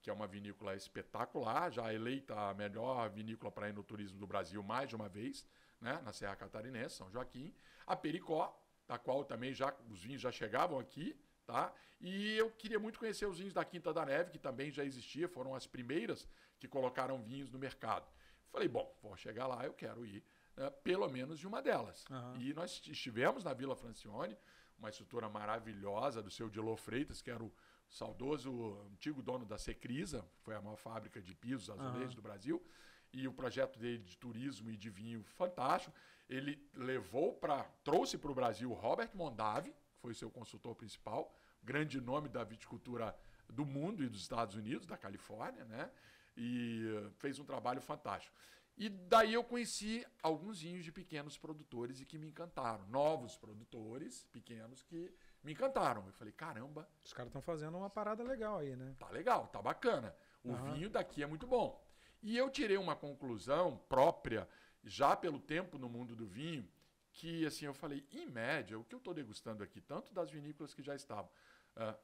Speaker 2: que é uma vinícola espetacular, já eleita a melhor vinícola para ir no turismo do Brasil mais de uma vez, né, na Serra Catarinense, São Joaquim. A Pericó, da qual também os vinhos já chegavam aqui, tá? E eu queria muito conhecer os vinhos da Quinta da Neve, que também já existia, foram as primeiras que colocaram vinhos no mercado. Falei, bom, vou chegar lá, eu quero ir pelo menos de uma delas. E nós estivemos na Vila Francione, uma estrutura maravilhosa do seu Dilô Freitas, que era o saudoso antigo dono da Secrisa, foi a maior fábrica de pisos azulejos do Brasil, e o projeto dele de turismo e de vinho fantástico. Ele trouxe para o Brasil o Robert Mondavi, que foi o seu consultor principal, grande nome da viticultura do mundo e dos Estados Unidos, da Califórnia, né? E fez um trabalho fantástico. E daí eu conheci alguns vinhos de pequenos produtores e que me encantaram. Novos produtores pequenos que me encantaram. Eu falei, caramba.
Speaker 1: Os caras estão fazendo uma parada legal aí, né?
Speaker 2: Tá legal, tá bacana. O vinho daqui é muito bom. E eu tirei uma conclusão própria, já pelo tempo no mundo do vinho, que assim, eu falei, em média, o que eu estou degustando aqui, tanto das vinícolas que já estavam,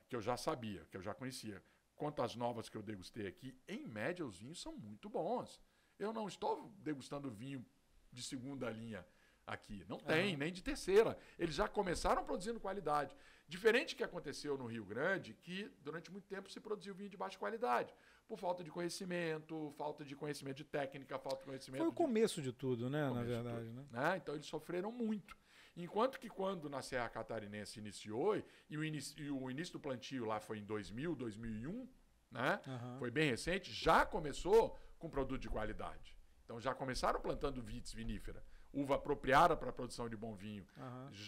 Speaker 2: que eu já sabia, que eu já conhecia, quanto as novas que eu degustei aqui, em média os vinhos são muito bons. Eu não estou degustando vinho de segunda linha aqui. Não tem, nem de terceira. Eles já começaram produzindo qualidade. Diferente do que aconteceu no Rio Grande, que durante muito tempo se produziu vinho de baixa qualidade. Por falta de conhecimento de técnica, falta de conhecimento...
Speaker 1: Foi o começo de tudo, né? Na verdade,
Speaker 2: né? Então eles sofreram muito. Enquanto que quando na Serra Catarinense iniciou, e o início do plantio lá foi em 2000, 2001, né? Foi bem recente, já começou com produto de qualidade. Então já começaram plantando vitis vinífera, uva apropriada para a produção de bom vinho.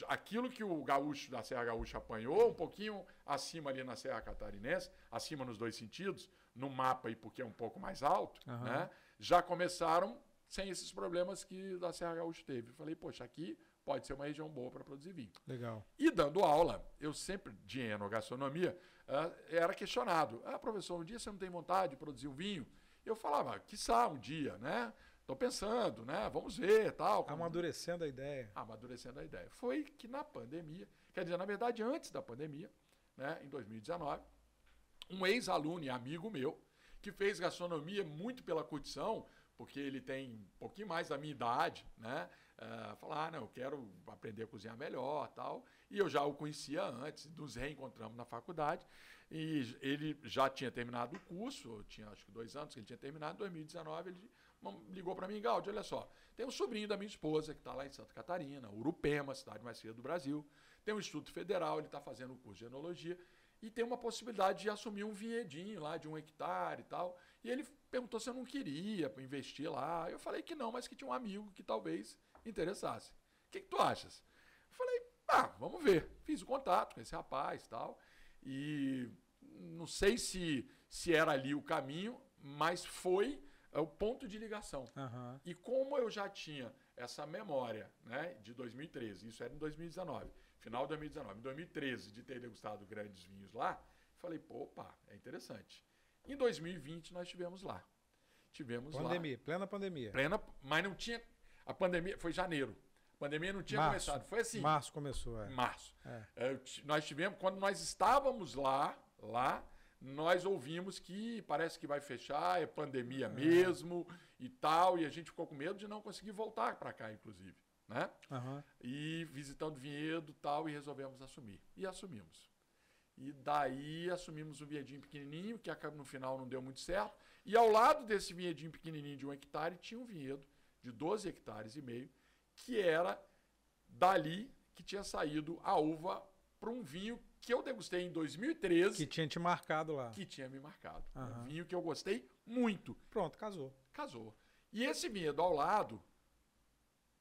Speaker 2: Aquilo que o gaúcho da Serra Gaúcha apanhou, um pouquinho acima ali na Serra Catarinense, acima nos dois sentidos, no mapa aí porque é um pouco mais alto, né? Já começaram sem esses problemas que a Serra Gaúcha teve. Eu falei, poxa, aqui pode ser uma região boa para produzir vinho.
Speaker 1: Legal.
Speaker 2: E dando aula, eu sempre, de enogastronomia, era questionado. Professor, um dia você não tem vontade de produzir um vinho? Eu falava, quiçá um dia, né? Tô pensando, né? Vamos ver, tal.
Speaker 1: Amadurecendo a ideia.
Speaker 2: Amadurecendo a ideia. Foi que na pandemia, quer dizer, na verdade, antes da pandemia, né, em 2019, um ex-aluno e amigo meu, que fez gastronomia muito pela curtição, porque ele tem um pouquinho mais da minha idade, né? Falar, não, eu quero aprender a cozinhar melhor, tal. E eu já o conhecia antes, nos reencontramos na faculdade. E ele já tinha terminado o curso, tinha acho que 2 anos que ele tinha terminado, em 2019 ele ligou para mim, Gaudio, olha só, tem um sobrinho da minha esposa que está lá em Santa Catarina, Urupema, cidade mais fria do Brasil, tem um Instituto Federal, ele está fazendo o curso de enologia, e tem uma possibilidade de assumir um vinhedinho lá de 1 hectare e tal. E ele perguntou se eu não queria investir lá. Eu falei que não, mas que tinha um amigo que talvez interessasse. O que tu achas? Eu falei, vamos ver. Fiz o contato com esse rapaz e tal. E não sei se era ali o caminho, mas foi o ponto de ligação. E como eu já tinha essa memória, né, de 2013, isso era em 2019, final de 2019, em 2013, de ter degustado grandes vinhos lá, falei, é interessante. Em 2020 nós estivemos lá.
Speaker 1: Pandemia, plena pandemia.
Speaker 2: Mas não tinha... A pandemia foi janeiro. A pandemia não tinha começado. Foi assim.
Speaker 1: Março começou,
Speaker 2: Março. Nós tivemos... Quando nós estávamos lá, nós ouvimos que parece que vai fechar, é pandemia mesmo e tal, e a gente ficou com medo de não conseguir voltar para cá, inclusive, né? E visitando vinhedo e tal, e resolvemos assumir. E assumimos. E daí assumimos um vinhedinho pequenininho, que no final não deu muito certo. E ao lado desse vinhedinho pequenininho de 1 hectare, tinha um vinhedo de 12 hectares e meio, que era dali que tinha saído a uva para um vinho que eu degustei em 2013.
Speaker 1: Que tinha te marcado lá.
Speaker 2: Que tinha me marcado. Um vinho que eu gostei muito.
Speaker 1: Pronto, casou.
Speaker 2: Casou. E esse vinhedo ao lado,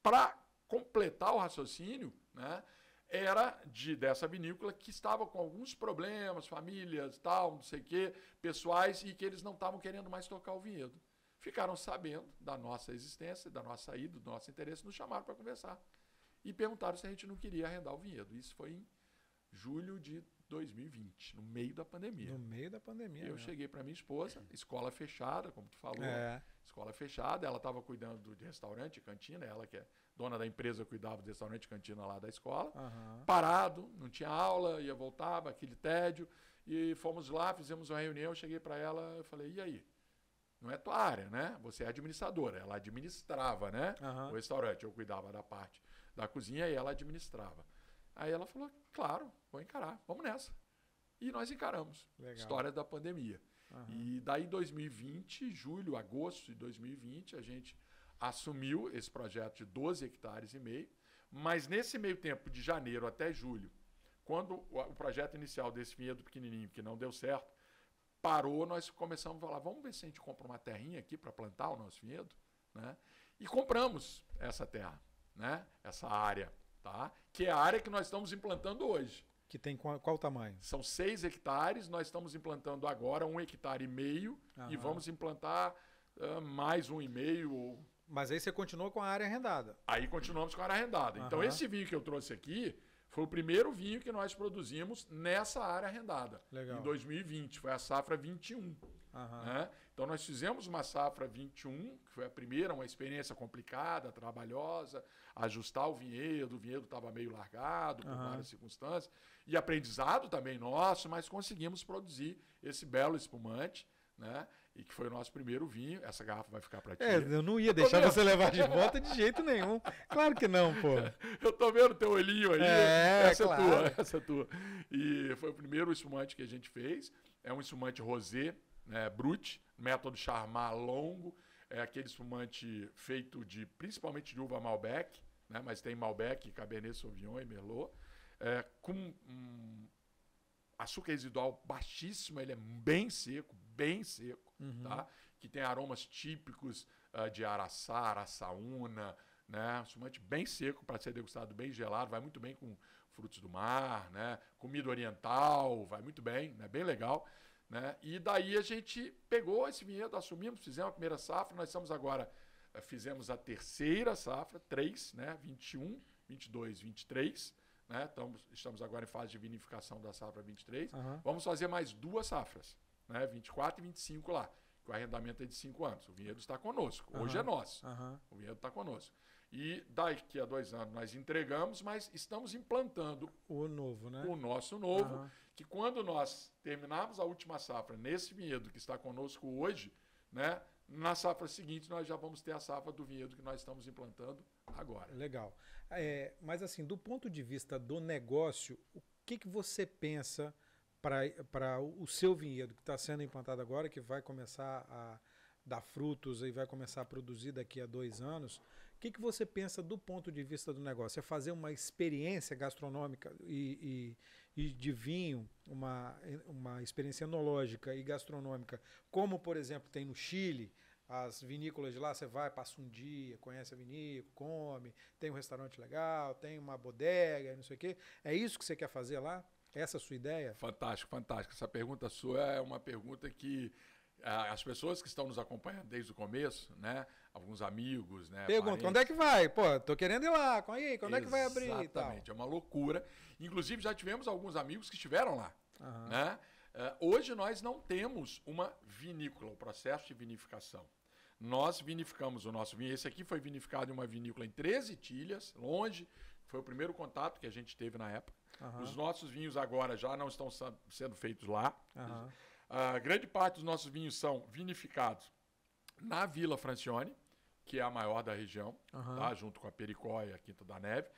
Speaker 2: para completar o raciocínio, né, era dessa vinícola que estava com alguns problemas, famílias, tal, não sei o quê, pessoais, e que eles não estavam querendo mais tocar o vinhedo. Ficaram sabendo da nossa existência, da nossa ida, do nosso interesse, nos chamaram para conversar. E perguntaram se a gente não queria arrendar o vinhedo. Isso foi em julho de 2020, no meio da pandemia.
Speaker 1: No meio da pandemia.
Speaker 2: Eu cheguei para minha esposa, escola fechada, como tu falou, escola fechada, ela estava cuidando de restaurante, cantina, ela que é dona da empresa cuidava do restaurante e cantina lá da escola, parado, não tinha aula, ia, voltava, aquele tédio, e fomos lá, fizemos uma reunião, eu cheguei para ela, eu falei, e aí? Não é tua área, né? Você é administradora, ela administrava, né? O restaurante, eu cuidava da parte da cozinha e ela administrava. Aí ela falou, claro, vou encarar, vamos nessa. E nós encaramos. Legal. História da pandemia. E daí, 2020, julho, agosto de 2020, a gente assumiu esse projeto de 12 hectares e meio, mas nesse meio tempo, de janeiro até julho, quando o projeto inicial desse vinhedo pequenininho, que não deu certo, parou, nós começamos a falar, vamos ver se a gente compra uma terrinha aqui para plantar o nosso vinhedo, né? E compramos essa terra, né? Essa área, tá? Que é a área que nós estamos implantando hoje.
Speaker 1: Que tem qual tamanho?
Speaker 2: São 6 hectares, nós estamos implantando agora 1,5 hectare e vamos implantar mais 1,5.
Speaker 1: Mas aí você continua com a área arrendada.
Speaker 2: Aí continuamos com a área arrendada. Então esse vinho que eu trouxe aqui foi o primeiro vinho que nós produzimos nessa área arrendada.
Speaker 1: Legal.
Speaker 2: Em 2020, foi a safra 21. Né? Então nós fizemos uma safra 21, que foi a primeira, uma experiência complicada, trabalhosa, ajustar o vinhedo estava meio largado por várias circunstâncias, e aprendizado também nosso, mas conseguimos produzir esse belo espumante, né? E que foi o nosso primeiro vinho. Essa garrafa vai ficar para ti.
Speaker 1: Eu não ia deixar você levar de volta de jeito nenhum. Claro que não, pô.
Speaker 2: Eu tô vendo teu olhinho aí. Essa
Speaker 1: claro.
Speaker 2: é tua, essa é tua. E foi o primeiro espumante que a gente fez. É um espumante rosé, né, Brut, método Charmat longo. É aquele espumante feito principalmente de uva Malbec, né, mas tem Malbec, Cabernet Sauvignon e Merlot. Com açúcar residual baixíssimo, ele é bem seco, tá? Que tem aromas típicos de araçá, araçaúna, né? Um espumante bem seco para ser degustado, bem gelado, vai muito bem com frutos do mar, né? Comida oriental, vai muito bem, né? Bem legal, né? E daí a gente pegou esse vinhedo, assumimos, fizemos a primeira safra, nós estamos agora, fizemos a terceira safra, 3, né? 21, 22, 23, né? Estamos agora em fase de vinificação da safra 23. Vamos fazer mais 2 safras, né? 24 e 25 lá, que o arrendamento é de 5 anos. O vinhedo está conosco, hoje é nosso. O vinhedo está conosco. E daqui a 2 anos nós entregamos, mas estamos implantando
Speaker 1: o novo, né?
Speaker 2: O nosso novo, que quando nós terminarmos a última safra nesse vinhedo que está conosco hoje, né? Na safra seguinte nós já vamos ter a safra do vinhedo que nós estamos implantando agora.
Speaker 1: Legal. Mas assim, do ponto de vista do negócio, o que você pensa para o seu vinhedo que está sendo implantado agora, que vai começar a dar frutos e vai começar a produzir daqui a 2 anos? O que você pensa do ponto de vista do negócio? É fazer uma experiência gastronômica e de vinho, uma experiência enológica e gastronômica, como, por exemplo, tem no Chile, as vinícolas de lá, você vai, passa um dia, conhece a vinícola, come, tem um restaurante legal, tem uma bodega, não sei o quê. É isso que você quer fazer lá? Essa é a sua ideia?
Speaker 2: Fantástico, fantástico. Essa pergunta sua é uma pergunta que as pessoas que estão nos acompanhando desde o começo, né? Alguns amigos, né?
Speaker 1: Pergunta, quando é que vai? Pô, tô querendo ir lá, quando é que vai abrir e tal?
Speaker 2: Exatamente, é uma loucura. Inclusive, já tivemos alguns amigos que estiveram lá, né? Hoje nós não temos uma vinícola, o processo de vinificação. Nós vinificamos o nosso vinho. Esse aqui foi vinificado em uma vinícola em 13 Ilhas, longe. Foi o primeiro contato que a gente teve na época. Os nossos vinhos agora já não estão sendo feitos lá. A grande parte dos nossos vinhos são vinificados na Vila Francione, que é a maior da região, tá? Junto com a Pericó e a Quinta da Neve.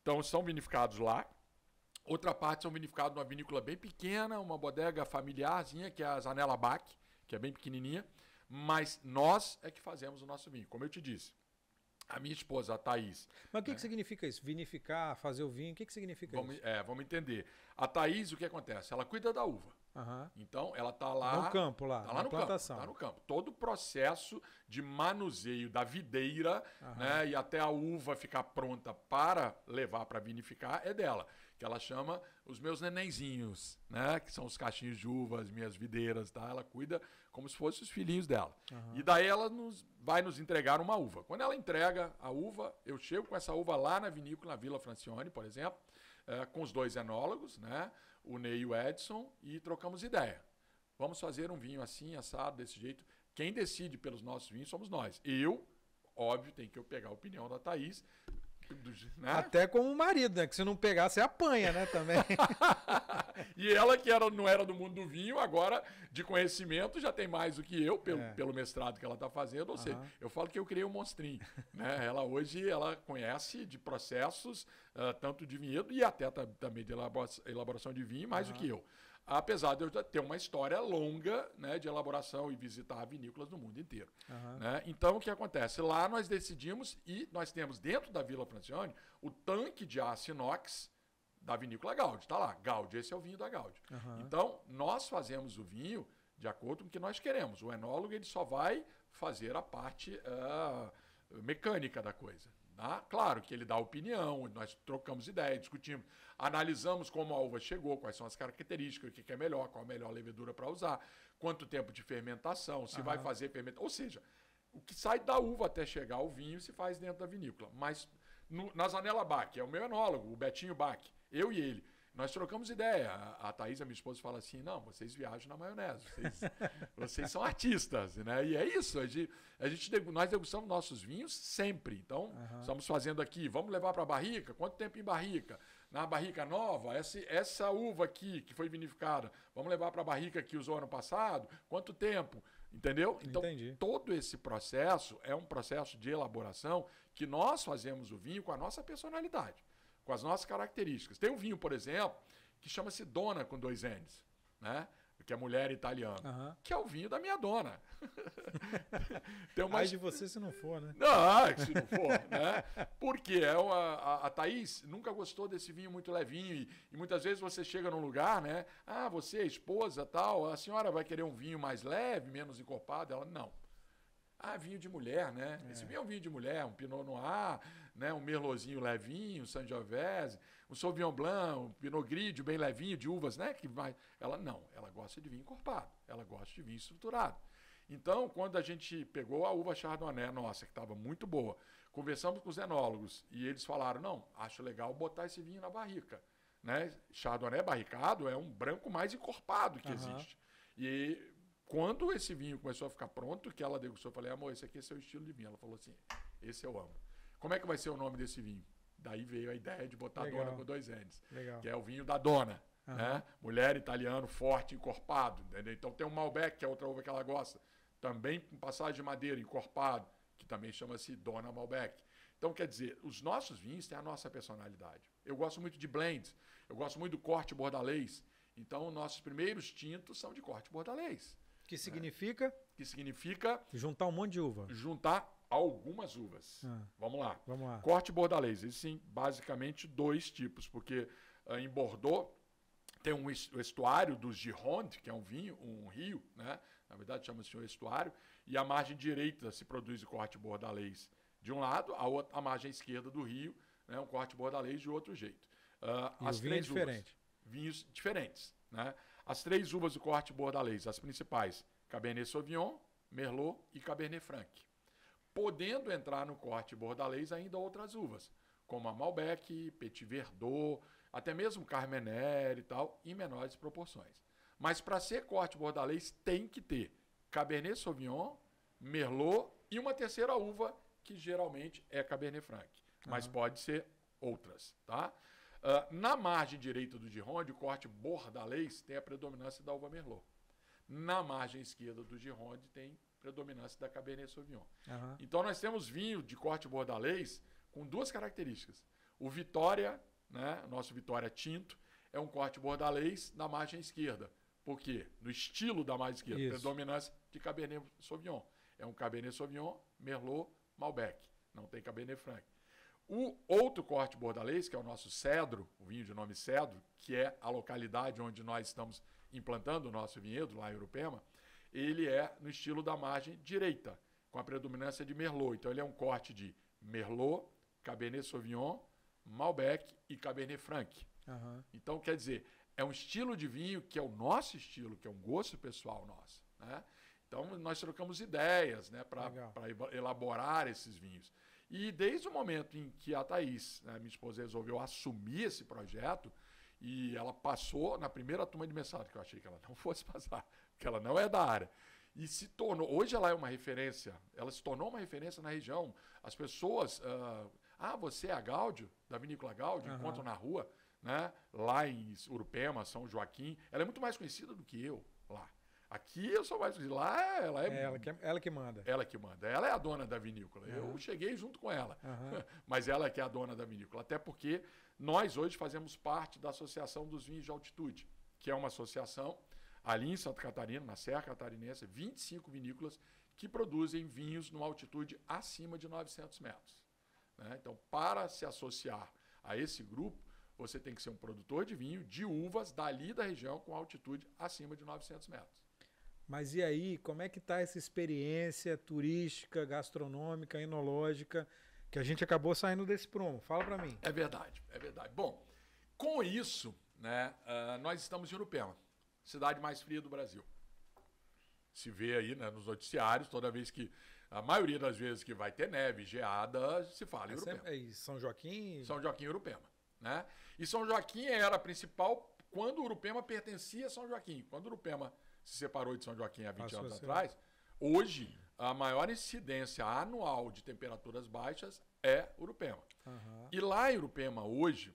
Speaker 2: Então, são vinificados lá. Outra parte são vinificados numa vinícola bem pequena, uma bodega familiarzinha, que é a Zanella Bach, que é bem pequenininha. Mas nós é que fazemos o nosso vinho, como eu te disse. A minha esposa, a Thaís.
Speaker 1: Mas o que significa isso? Vinificar, fazer o vinho, o que significa isso?
Speaker 2: Vamos entender. A Thaís, o que acontece? Ela cuida da uva.
Speaker 1: Aham.
Speaker 2: Então, ela está lá...
Speaker 1: No campo lá,
Speaker 2: Tá lá
Speaker 1: na
Speaker 2: no
Speaker 1: plantação.
Speaker 2: campo, tá no campo. Todo o processo de manuseio da videira, né, e até a uva ficar pronta para levar para vinificar é dela, que ela chama os meus nenenzinhos, né, que são os cachinhos de uva, as minhas videiras, tá? Ela cuida como se fossem os filhinhos dela. E daí ela vai nos entregar uma uva. Quando ela entrega a uva, eu chego com essa uva lá na vinícola, na Vila Francione, por exemplo, com os 2 enólogos, né, o Ney e o Edson, e trocamos ideia. Vamos fazer um vinho assim, assado, desse jeito. Quem decide pelos nossos vinhos somos nós. Eu, óbvio, tenho que pegar a opinião da Thaís. Né?
Speaker 1: Até como marido, né? Que se não pegar, você apanha, né? Também.
Speaker 2: E ela, que não era do mundo do vinho, agora, de conhecimento, já tem mais do que eu, pelo mestrado que ela está fazendo. Ou seja, eu falo que eu criei um monstrinho. Né? Ela hoje conhece de processos, tanto de vinhedo e até também de elaboração de vinho, mais do que eu. Apesar de eu ter uma história longa, né, de elaboração e visitar vinícolas no mundo inteiro. Né? Então, o que acontece? Lá nós decidimos, e nós temos dentro da Vila Francione o tanque de aço inox da vinícola Gaudi. Está lá, Gaudi, esse é o vinho da Gaudi. Então, nós fazemos o vinho de acordo com o que nós queremos. O enólogo ele só vai fazer a parte mecânica da coisa. Tá? Claro que ele dá opinião, nós trocamos ideia, discutimos, analisamos como a uva chegou, quais são as características, o que é melhor, qual a melhor levedura para usar, quanto tempo de fermentação, se vai fazer fermentação. Ou seja, o que sai da uva até chegar ao vinho se faz dentro da vinícola. Mas na Zanella Bach, é o meu enólogo, o Betinho Bach, eu e ele, nós trocamos ideia. A Thaís, a minha esposa, fala assim, não, vocês viajam na maionese, vocês são artistas, né? E é isso, nós degustamos nossos vinhos sempre. Então, estamos fazendo aqui, vamos levar para a barrica? Quanto tempo em barrica? Na barrica nova, essa uva aqui, que foi vinificada, vamos levar para a barrica que usou ano passado? Quanto tempo? Entendeu? Então, todo esse processo é um processo de elaboração que nós fazemos o vinho com a nossa personalidade, com as nossas características. Tem um vinho, por exemplo, que chama-se Dona com 2 N's, né? Que é mulher italiana, que é o vinho da minha dona. Tem uma...
Speaker 1: Ai de você se não for, né?
Speaker 2: Não, se não for, né? Porque a Thaís nunca gostou desse vinho muito levinho e muitas vezes você chega num lugar, né? Ah, você é esposa, tal, a senhora vai querer um vinho mais leve, menos encorpado? Ela, não. Ah, vinho de mulher, né? Esse vinho é um vinho de mulher, um Pinot Noir, né? Um Merlotzinho levinho, um Sangiovese, um Sauvignon Blanc, um Pinot Grigio bem levinho, de uvas, né? Ela não, ela gosta de vinho encorpado, ela gosta de vinho estruturado. Então, quando a gente pegou a uva Chardonnay nossa, que estava muito boa, conversamos com os enólogos e eles falaram, não, acho legal botar esse vinho na barrica. Né? Chardonnay barricado é um branco mais encorpado que existe. E quando esse vinho começou a ficar pronto, que ela degustou, eu falei, amor, esse aqui é seu estilo de vinho. Ela falou assim, esse eu amo. Como é que vai ser o nome desse vinho? Daí veio a ideia de botar Dona com 2 N's, que é o vinho da dona. Né? Mulher, italiano, forte, encorpado. Entendeu? Então tem o Malbec, que é outra uva que ela gosta. Também com passagem de madeira, encorpado, que também chama-se Dona Malbec. Então, quer dizer, os nossos vinhos têm a nossa personalidade. Eu gosto muito de blends, eu gosto muito do corte bordalês. Então, nossos primeiros tintos são de corte bordalês.
Speaker 1: Que significa?
Speaker 2: Que significa...
Speaker 1: juntar um monte de uva.
Speaker 2: Juntar algumas uvas. Vamos lá.
Speaker 1: Vamos lá.
Speaker 2: Corte bordalês. Existem basicamente 2 tipos, porque em Bordeaux tem o estuário do Gironde, que é um vinho, um rio, né? Na verdade chama-se um estuário, e a margem direita se produz o corte bordalês de um lado, a margem esquerda do rio, né? Um corte bordalês de outro jeito.
Speaker 1: As 3 diferentes.
Speaker 2: Vinhos diferentes, né? As 3 uvas do corte bordalês, as principais, Cabernet Sauvignon, Merlot e Cabernet Franc. Podendo entrar no corte bordalês ainda outras uvas, como a Malbec, Petit Verdot, até mesmo Carmenère e tal, em menores proporções. Mas para ser corte bordalês tem que ter Cabernet Sauvignon, Merlot e uma terceira uva, que geralmente é Cabernet Franc. Mas pode ser outras, tá? Na margem direita do Gironde, o corte bordalês tem a predominância da uva Merlot. Na margem esquerda do Gironde tem predominância da Cabernet Sauvignon. Então nós temos vinho de corte bordalês com 2 características. O Vitória, né, nosso Vitória tinto, é um corte bordalês na margem esquerda. Por quê? No estilo da margem esquerda, predominância de Cabernet Sauvignon. É um Cabernet Sauvignon, Merlot, Malbec. Não tem Cabernet Franc. O outro corte bordalês, que é o nosso cedro, o vinho de nome cedro, que é a localidade onde nós estamos implantando o nosso vinhedo lá em Urupema, ele é no estilo da margem direita, com a predominância de Merlot. Então ele é um corte de Merlot, Cabernet Sauvignon, Malbec e Cabernet Franc.
Speaker 1: Aham.
Speaker 2: Então, quer dizer, é um estilo de vinho que é o nosso estilo, que é um gosto pessoal nosso, né? Então, nós trocamos ideias, né, para elaborar esses vinhos. E desde o momento em que a Thaís, né, minha esposa, resolveu assumir esse projeto, e ela passou na primeira turma de mestrado, que eu achei que ela não fosse passar, porque ela não é da área, e se tornou, hoje ela é uma referência, ela se tornou uma referência na região. As pessoas, você é a Gáudio, da Vinícola Gáudio, encontram na rua, né, lá em Urupema, São Joaquim. Ela é muito mais conhecida do que eu lá. Aqui eu sou mais conhecido, lá ela é...
Speaker 1: Ela que manda.
Speaker 2: Ela que manda. Ela é a dona da vinícola. Eu cheguei junto com ela. Mas ela que é a dona da vinícola. Até porque nós hoje fazemos parte da Associação dos Vinhos de Altitude, que é uma associação ali em Santa Catarina, na Serra Catarinense, 25 vinícolas que produzem vinhos numa altitude acima de 900 metros. Né? Então, para se associar a esse grupo, você tem que ser um produtor de vinho de uvas dali da região com altitude acima de 900 metros.
Speaker 1: Mas e aí, como é que está essa experiência turística, gastronômica, enológica, que a gente acabou saindo desse promo? Fala para mim.
Speaker 2: É verdade, é verdade. Bom, com isso, né, nós estamos em Urupema, cidade mais fria do Brasil. Se vê aí, né, nos noticiários, toda vez que, a maioria das vezes que vai ter neve, geada, se fala em Urupema.
Speaker 1: São Joaquim?
Speaker 2: São Joaquim e Urupema, né? E São Joaquim era a principal quando Urupema pertencia a São Joaquim. Quando Urupema se separou de São Joaquim há 20 anos atrás, hoje a maior incidência anual de temperaturas baixas é Urupema. E lá em Urupema hoje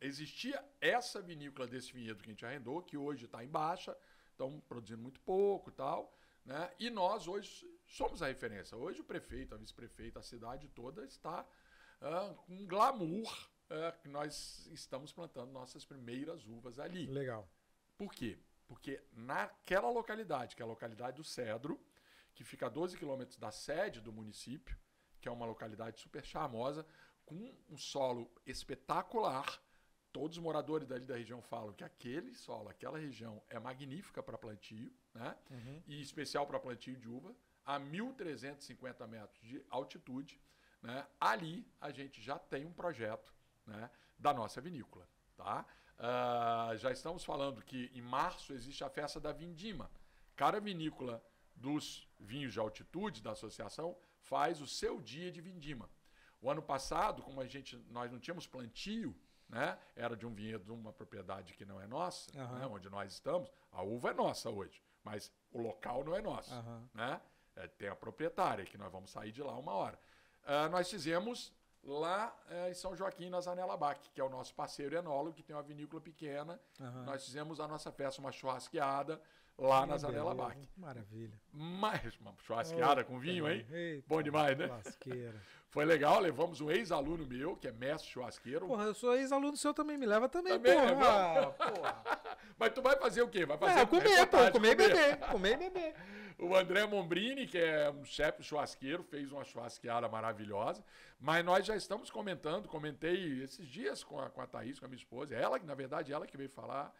Speaker 2: existia essa vinícola desse vinhedo que a gente arrendou, que hoje está em baixa, estão produzindo muito pouco e tal, né? E nós hoje somos a referência. Hoje o prefeito, a vice-prefeita, a cidade toda está com um glamour que nós estamos plantando nossas primeiras uvas ali.
Speaker 1: Legal.
Speaker 2: Por quê? Porque naquela localidade, que é a localidade do Cedro, que fica a 12 quilômetros da sede do município, que é uma localidade super charmosa, com um solo espetacular. Todos os moradores dali da região falam que aquele solo, aquela região é magnífica para plantio, né? E especial para plantio de uva, a 1.350 metros de altitude, né? Ali a gente já tem um projeto, né, da nossa vinícola, tá? Já estamos falando que em março existe a festa da Vindima. Cada vinícola dos vinhos de altitude da associação faz o seu dia de Vindima. O ano passado, como nós não tínhamos plantio, né, era de um vinhedo de uma propriedade que não é nossa, né, onde nós estamos, a uva é nossa hoje, mas o local não é nosso, né? Tem a proprietária, que nós vamos sair de lá uma hora. Nós fizemos lá em São Joaquim, na Zanella Bach, que é o nosso parceiro enólogo, que tem uma vinícola pequena. Nós fizemos a nossa festa, uma churrasqueada lá na Zanella Bach.
Speaker 1: Maravilha.
Speaker 2: Mais uma churrasqueada com vinho, hein?
Speaker 1: Eita,
Speaker 2: bom demais, né?
Speaker 1: Lasqueira.
Speaker 2: Foi legal, levamos um ex-aluno meu, que é mestre churrasqueiro.
Speaker 1: Porra, eu sou ex-aluno seu também, me leva também,
Speaker 2: Também,
Speaker 1: porra. Porra.
Speaker 2: Mas tu vai fazer o quê? Vai fazer
Speaker 1: comer, pô, comer e beber. Comer e beber.
Speaker 2: O André Mombrini, que é um chefe churrasqueiro, fez uma churrasqueada maravilhosa. Mas nós já estamos comentei esses dias com a Thaís, com a minha esposa. Na verdade, ela que veio falar.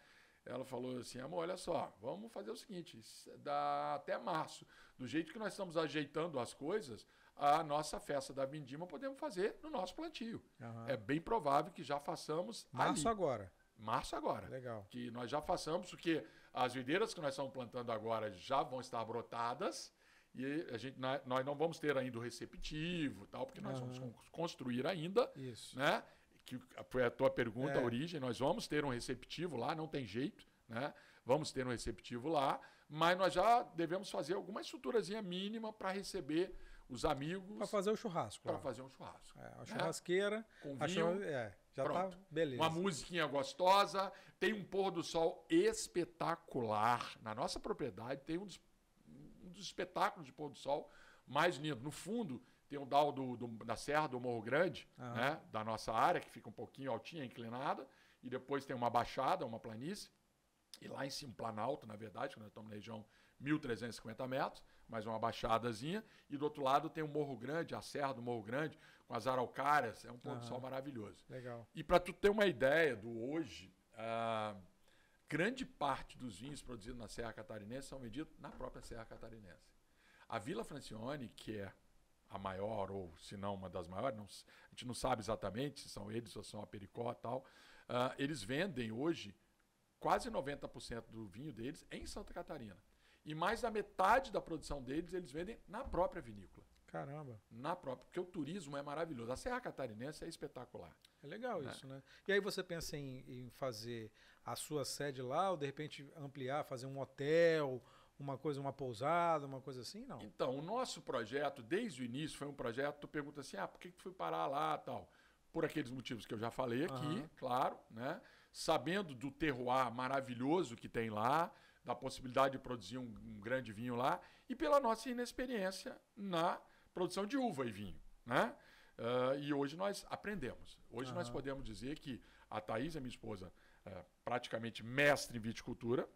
Speaker 2: Ela falou assim, amor, olha só, vamos fazer o seguinte, dá até março. Do jeito que nós estamos ajeitando as coisas, a nossa festa da Vindima podemos fazer no nosso plantio. É bem provável que já façamos
Speaker 1: Março
Speaker 2: ali.
Speaker 1: agora.
Speaker 2: Março agora.
Speaker 1: Legal.
Speaker 2: Que nós já façamos, porque as videiras que nós estamos plantando agora já vão estar brotadas e nós não vamos ter ainda o receptivo, tal, porque nós vamos construir ainda.
Speaker 1: Isso.
Speaker 2: Né? Que foi a tua pergunta, a origem. Nós vamos ter um receptivo lá, não tem jeito, né? Vamos ter um receptivo lá, mas nós já devemos fazer alguma estruturazinha mínima para receber os amigos.
Speaker 1: Para fazer o churrasco.
Speaker 2: Para fazer um churrasco.
Speaker 1: A churrasqueira.
Speaker 2: Com vinho.
Speaker 1: Já
Speaker 2: pronto.
Speaker 1: tá beleza.
Speaker 2: Uma musiquinha gostosa, tem um pôr do sol espetacular. Na nossa propriedade tem um dos espetáculos de pôr do sol mais lindo. No fundo, tem o dal da Serra do Morro Grande, né, da nossa área, que fica um pouquinho altinha, inclinada, e depois tem uma baixada, uma planície, e lá em cima, um planalto, na verdade, que nós estamos na região 1.350 metros, mais uma baixadazinha, e do outro lado tem o Morro Grande, a Serra do Morro Grande, com as araucárias, é um pôr do sol maravilhoso.
Speaker 1: Legal.
Speaker 2: E para tu ter uma ideia do hoje, grande parte dos vinhos produzidos na Serra Catarinense são vendidos na própria Serra Catarinense. A Vila Francione, que é a maior, ou se não uma das maiores, a gente não sabe exatamente se são eles ou são a Pericó e tal, eles vendem hoje quase 90% do vinho deles em Santa Catarina. E mais da metade da produção deles, eles vendem na própria vinícola.
Speaker 1: Caramba.
Speaker 2: Na própria, porque o turismo é maravilhoso. A Serra Catarinense é espetacular.
Speaker 1: É legal isso, né? E aí você pensa em fazer a sua sede lá, ou de repente ampliar, fazer um hotel, uma coisa, uma pousada, uma coisa assim, não?
Speaker 2: Então, o nosso projeto, desde o início, foi um projeto, tu pergunta assim, por que fui parar lá e tal? Por aqueles motivos que eu já falei aqui, claro, né? Sabendo do terroir maravilhoso que tem lá, da possibilidade de produzir um grande vinho lá, e pela nossa inexperiência na produção de uva e vinho, né? E hoje nós aprendemos. Hoje nós podemos dizer que a Thaís, a minha esposa, praticamente mestre em viticultura,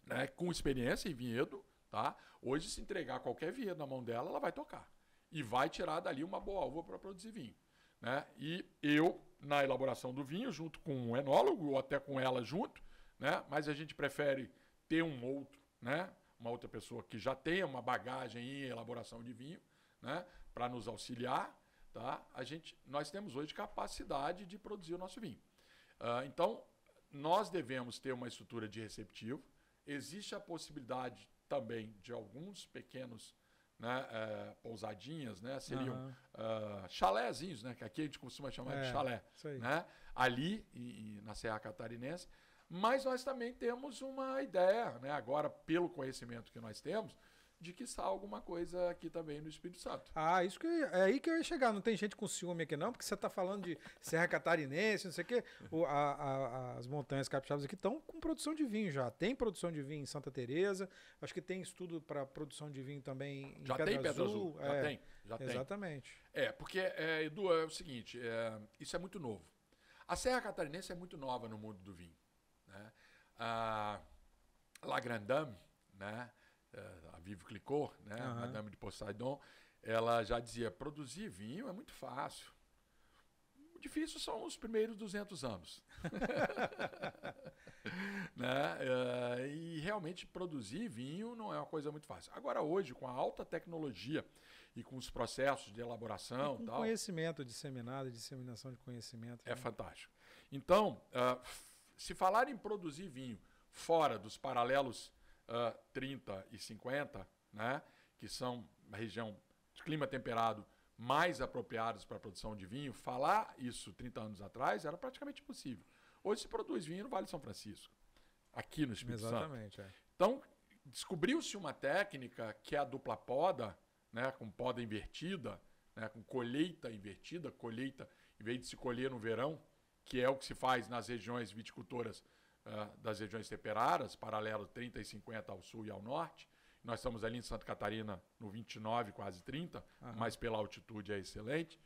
Speaker 2: né, com experiência em vinhedo, tá? Hoje, se entregar qualquer vinhedo na mão dela, ela vai tocar. E vai tirar dali uma boa uva para produzir vinho. Né? E eu, na elaboração do vinho, junto com um enólogo, ou até com ela junto, né? Mas a gente prefere ter um outro, né? Uma outra pessoa que já tenha uma bagagem em elaboração de vinho, né? Para nos auxiliar. Tá? Nós temos hoje capacidade de produzir o nosso vinho. Então, nós devemos ter uma estrutura de receptivo. Existe a possibilidade também de alguns pequenos, né, pousadinhas, né, seriam chalézinhos, né, que aqui a gente costuma chamar de chalé, né, ali na Serra Catarinense. Mas nós também temos uma ideia, né, agora, pelo conhecimento que nós temos, de que está alguma coisa aqui também no Espírito Santo.
Speaker 1: Isso é aí que eu ia chegar. Não tem gente com ciúme aqui não, porque você está falando de Serra Catarinense, não sei o quê. As montanhas capixabas aqui estão com produção de vinho já. Tem produção de vinho em Santa Teresa. Acho que tem estudo para produção de vinho também em Pedra Azul.
Speaker 2: Já tem.
Speaker 1: Exatamente.
Speaker 2: Porque, Edu, é o seguinte, isso é muito novo. A Serra Catarinense é muito nova no mundo do vinho. Né? A La Grandame, né? A Vive Clicquot, né? Madame de Poseidon, ela já dizia, produzir vinho é muito fácil. O difícil são os primeiros 200 anos. Né? E realmente produzir vinho não é uma coisa muito fácil. Agora hoje, com a alta tecnologia e com os processos de elaboração...
Speaker 1: E com conhecimento disseminado, disseminação de conhecimento.
Speaker 2: É fantástico. Então, se falar em produzir vinho fora dos paralelos 30 e 50, né, que são a região de clima temperado mais apropriados para a produção de vinho, falar isso 30 anos atrás era praticamente impossível. Hoje se produz vinho no Vale de São Francisco, aqui no Espírito Santo.
Speaker 1: Exatamente.
Speaker 2: Então, descobriu-se uma técnica que é a dupla poda, né, com poda invertida, né, com colheita invertida, colheita em vez de se colher no verão, que é o que se faz nas regiões viticultoras das regiões temperadas, paralelo 30 e 50 ao sul e ao norte. Nós estamos ali em Santa Catarina no 29, quase 30, mas pela altitude é excelente.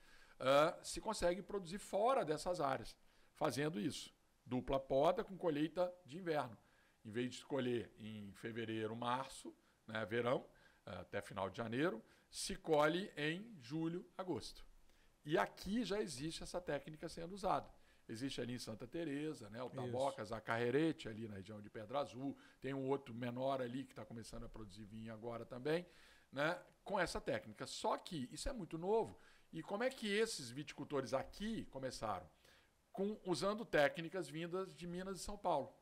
Speaker 2: Se consegue produzir fora dessas áreas, fazendo isso. Dupla poda com colheita de inverno. Em vez de colher em fevereiro, março, né, verão, até final de janeiro, se colhe em julho, agosto. E aqui já existe essa técnica sendo usada. Existe ali em Santa Teresa, né, o Tabocas, a Carrerete, ali na região de Pedra Azul. Tem um outro menor ali que está começando a produzir vinho agora também, né, com essa técnica. Só que isso é muito novo. E como é que esses viticultores aqui começaram? Usando técnicas vindas de Minas e São Paulo.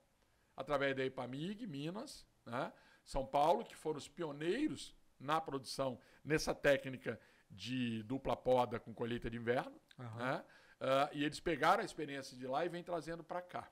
Speaker 2: Através da Ipamig, Minas, né, São Paulo, que foram os pioneiros na produção nessa técnica de dupla poda com colheita de inverno, né? E eles pegaram a experiência de lá e vêm trazendo para cá.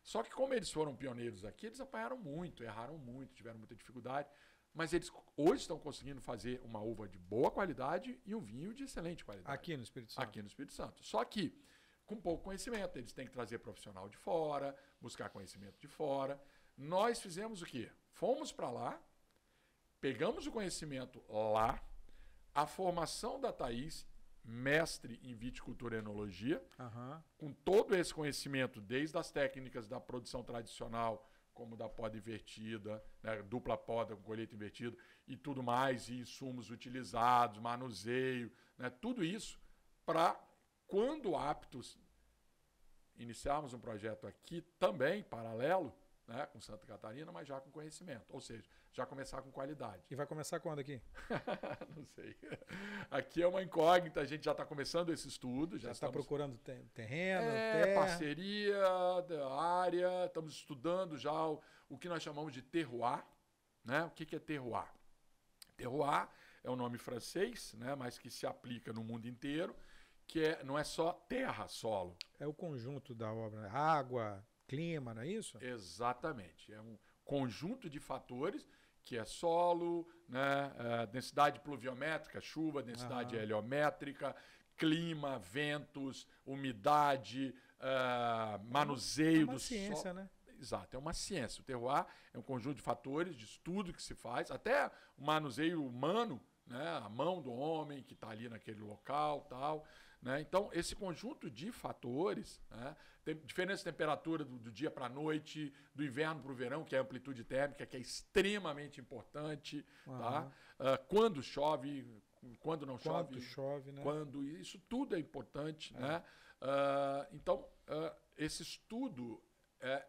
Speaker 2: Só que como eles foram pioneiros aqui, eles apanharam muito, erraram muito, tiveram muita dificuldade, mas eles hoje estão conseguindo fazer uma uva de boa qualidade e um vinho de excelente qualidade.
Speaker 1: Aqui no Espírito Santo.
Speaker 2: Aqui no Espírito Santo. Só que com pouco conhecimento, eles têm que trazer profissional de fora, buscar conhecimento de fora. Nós fizemos o quê? Fomos para lá, pegamos o conhecimento lá, a formação da Thaís, mestre em viticultura e enologia, com todo esse conhecimento, desde as técnicas da produção tradicional, como da poda invertida, né, dupla poda com colheita invertida e tudo mais, e insumos utilizados, manuseio, né, tudo isso para, quando aptos, iniciarmos um projeto aqui também, paralelo, né, com Santa Catarina, mas já com conhecimento. Ou seja, já começar com qualidade.
Speaker 1: E vai começar quando aqui?
Speaker 2: Não sei. Aqui é uma incógnita, a gente já está começando esse estudo.
Speaker 1: Já está procurando terreno,
Speaker 2: terra? Parceria da área, estamos estudando já o que nós chamamos de terroir. Né? O que é terroir? Terroir é um nome francês, né, mas que se aplica no mundo inteiro, que não é só terra, solo.
Speaker 1: É o conjunto da obra, água, clima, não é isso?
Speaker 2: Exatamente. É um conjunto de fatores que é solo, né, densidade pluviométrica, chuva, densidade heliométrica, clima, ventos, umidade, manuseio do solo. É uma ciência, né? Exato, é uma ciência. O terroir é um conjunto de fatores, de estudo que se faz, até o manuseio humano, né, a mão do homem que está ali naquele local, tal. Né? Então, esse conjunto de fatores, né, tem diferença de temperatura do dia para a noite, do inverno para o verão, que é a amplitude térmica, que é extremamente importante. Tá? Quando chove, quando não chove.
Speaker 1: Quanto chove, né?
Speaker 2: Quando, isso tudo é importante. Né? Então, esse estudo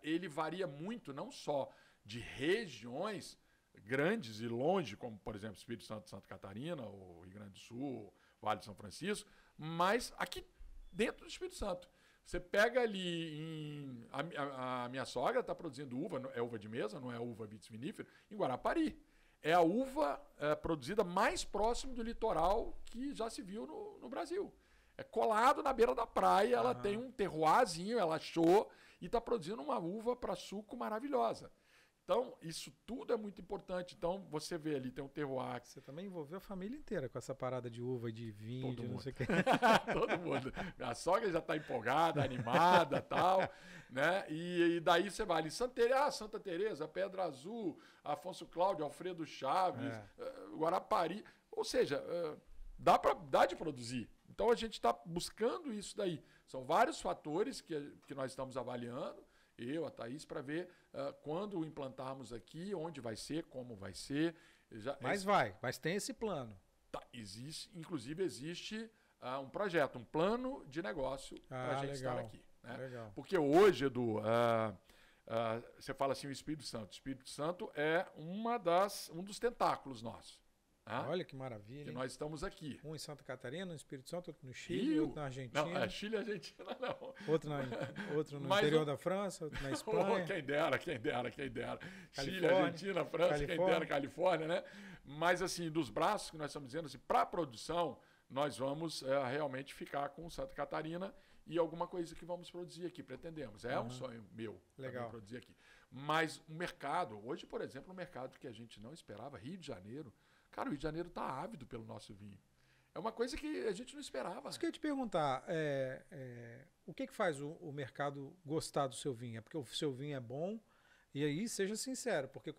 Speaker 2: ele varia muito, não só de regiões grandes e longe, como, por exemplo, Espírito Santo, Santa Catarina, ou Rio Grande do Sul, Vale de São Francisco, mas aqui dentro do Espírito Santo. Você pega ali a minha sogra está produzindo uva, é uva de mesa, não é uva vitivinífera, em Guarapari. É a uva produzida mais próximo do litoral que já se viu no Brasil. É colado na beira da praia, ela tem um terroirzinho, ela achou e está produzindo uma uva para suco maravilhosa. Então, isso tudo é muito importante. Então, você vê ali, tem um terroir.
Speaker 1: Você também envolveu a família inteira com essa parada de uva, de vinho, de não sei o quê.
Speaker 2: Todo mundo. A sogra já está empolgada, animada, tal, né? E daí você vai ali, Santa Teresa, Pedra Azul, Afonso Cláudio, Alfredo Chaves, Guarapari. Ou seja, dá de produzir. Então, a gente está buscando isso daí. São vários fatores que nós estamos avaliando, eu, a Thaís, para ver quando implantarmos aqui, onde vai ser, como vai ser.
Speaker 1: Mas tem esse plano.
Speaker 2: Tá, inclusive existe um projeto, um plano de negócio para a gente estar aqui. Né?
Speaker 1: Legal.
Speaker 2: Porque hoje, Edu, você fala assim, o Espírito Santo. O Espírito Santo é um dos tentáculos nossos.
Speaker 1: Olha que maravilha.
Speaker 2: Que nós estamos aqui.
Speaker 1: Um em Santa Catarina, no Espírito Santo, outro no Chile, outro na Argentina.
Speaker 2: Não, Chile e Argentina não.
Speaker 1: Outro no interior da França, outro na Espanha.
Speaker 2: Quem dera. Califórnia, Chile, Argentina, França,
Speaker 1: Califórnia.
Speaker 2: Quem dera, Califórnia, né? Mas, assim, dos braços que nós estamos dizendo, assim, para a produção, nós vamos realmente ficar com Santa Catarina e alguma coisa que vamos produzir aqui, pretendemos. É um sonho meu produzir aqui. Mas o mercado, hoje, por exemplo, um mercado que a gente não esperava, Rio de Janeiro, cara, o Rio de Janeiro está ávido pelo nosso vinho. É uma coisa que a gente não esperava.
Speaker 1: Isso que eu ia te perguntar, o que faz o mercado gostar do seu vinho? É porque o seu vinho é bom? E aí, seja sincero, porque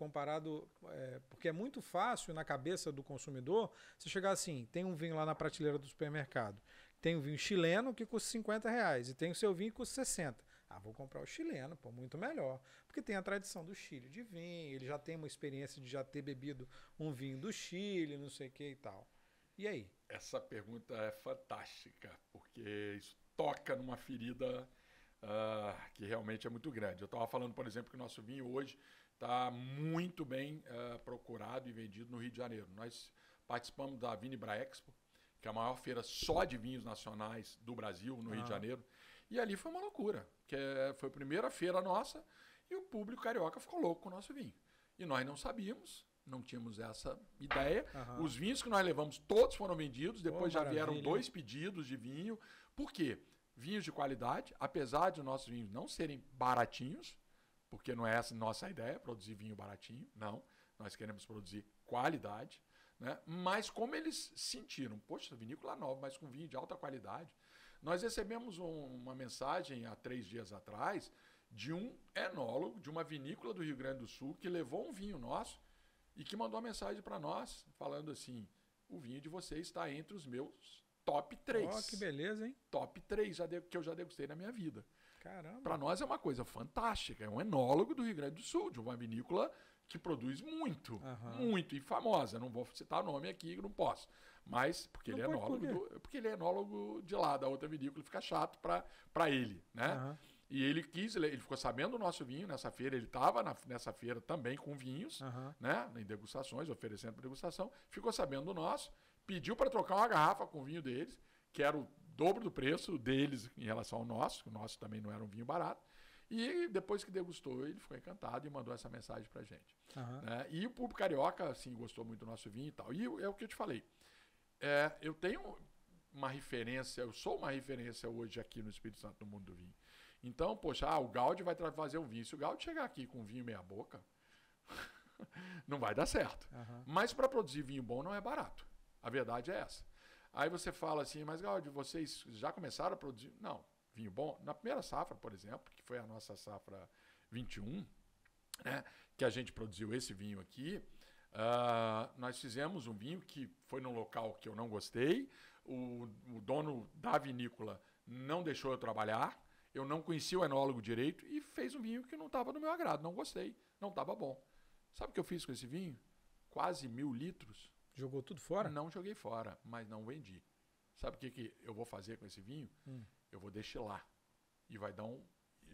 Speaker 1: porque é muito fácil na cabeça do consumidor você chegar assim, tem um vinho lá na prateleira do supermercado, tem um vinho chileno que custa R$50 e tem o seu vinho que custa 60. Vou comprar o chileno, muito melhor. Porque tem a tradição do Chile de vinho, ele já tem uma experiência de já ter bebido um vinho do Chile, não sei o que e tal. E aí?
Speaker 2: Essa pergunta é fantástica, porque isso toca numa ferida que realmente é muito grande. Eu estava falando, por exemplo, que o nosso vinho hoje está muito bem procurado e vendido no Rio de Janeiro. Nós participamos da Vinibra Expo, que é a maior feira só de vinhos nacionais do Brasil, no Rio de Janeiro. E ali foi uma loucura, que foi a primeira feira nossa e o público carioca ficou louco com o nosso vinho. E nós não sabíamos, não tínhamos essa ideia. Os vinhos que nós levamos, todos foram vendidos, depois já vieram 2 pedidos de vinho. Por quê? Vinhos de qualidade, apesar de nossos vinhos não serem baratinhos, porque não é essa nossa ideia, produzir vinho baratinho, não. Nós queremos produzir qualidade, né? Mas como eles sentiram, poxa, vinícola nova, mas com vinho de alta qualidade. Nós recebemos uma mensagem há 3 dias atrás de um enólogo de uma vinícola do Rio Grande do Sul que levou um vinho nosso e que mandou uma mensagem para nós falando assim, o vinho de vocês está entre os meus top 3.
Speaker 1: Que beleza, hein?
Speaker 2: Top 3 que eu já degustei na minha vida.
Speaker 1: Caramba.
Speaker 2: Para nós é uma coisa fantástica. É um enólogo do Rio Grande do Sul, de uma vinícola que produz muito, muito, e famosa. Não vou citar o nome aqui, não posso. Mas, porque ele é enólogo de lá, da outra vinícola, fica chato para ele, né? E ele ficou sabendo do nosso vinho nessa feira, ele estava nessa feira também com vinhos, né, em degustações, oferecendo para degustação, ficou sabendo do nosso, pediu para trocar uma garrafa com o vinho deles, que era o dobro do preço deles em relação ao nosso, que o nosso também não era um vinho barato. E depois que degustou, ele ficou encantado e mandou essa mensagem pra gente. Né? E o público carioca, assim, gostou muito do nosso vinho e tal. E é o que eu te falei. Eu tenho uma referência, eu sou uma referência hoje aqui no Espírito Santo, no mundo do vinho. Então, poxa, o Gaudi vai fazer um vinho. Se o Gaudi chegar aqui com um vinho meia boca, não vai dar certo. Mas para produzir vinho bom não é barato. A verdade é essa. Aí você fala assim, mas Gaudi, vocês já começaram a produzir? Não. Vinho bom, na primeira safra, por exemplo, que foi a nossa safra 21, né, que a gente produziu esse vinho aqui, nós fizemos um vinho que foi num local que eu não gostei, o dono da vinícola não deixou eu trabalhar, eu não conhecia o enólogo direito e fez um vinho que não estava no meu agrado, não gostei, não estava bom. Sabe o que eu fiz com esse vinho? Quase 1.000 litros.
Speaker 1: Jogou tudo fora?
Speaker 2: Não joguei fora, mas não vendi. Sabe o que eu vou fazer com esse vinho? Eu vou destilar. E vai dar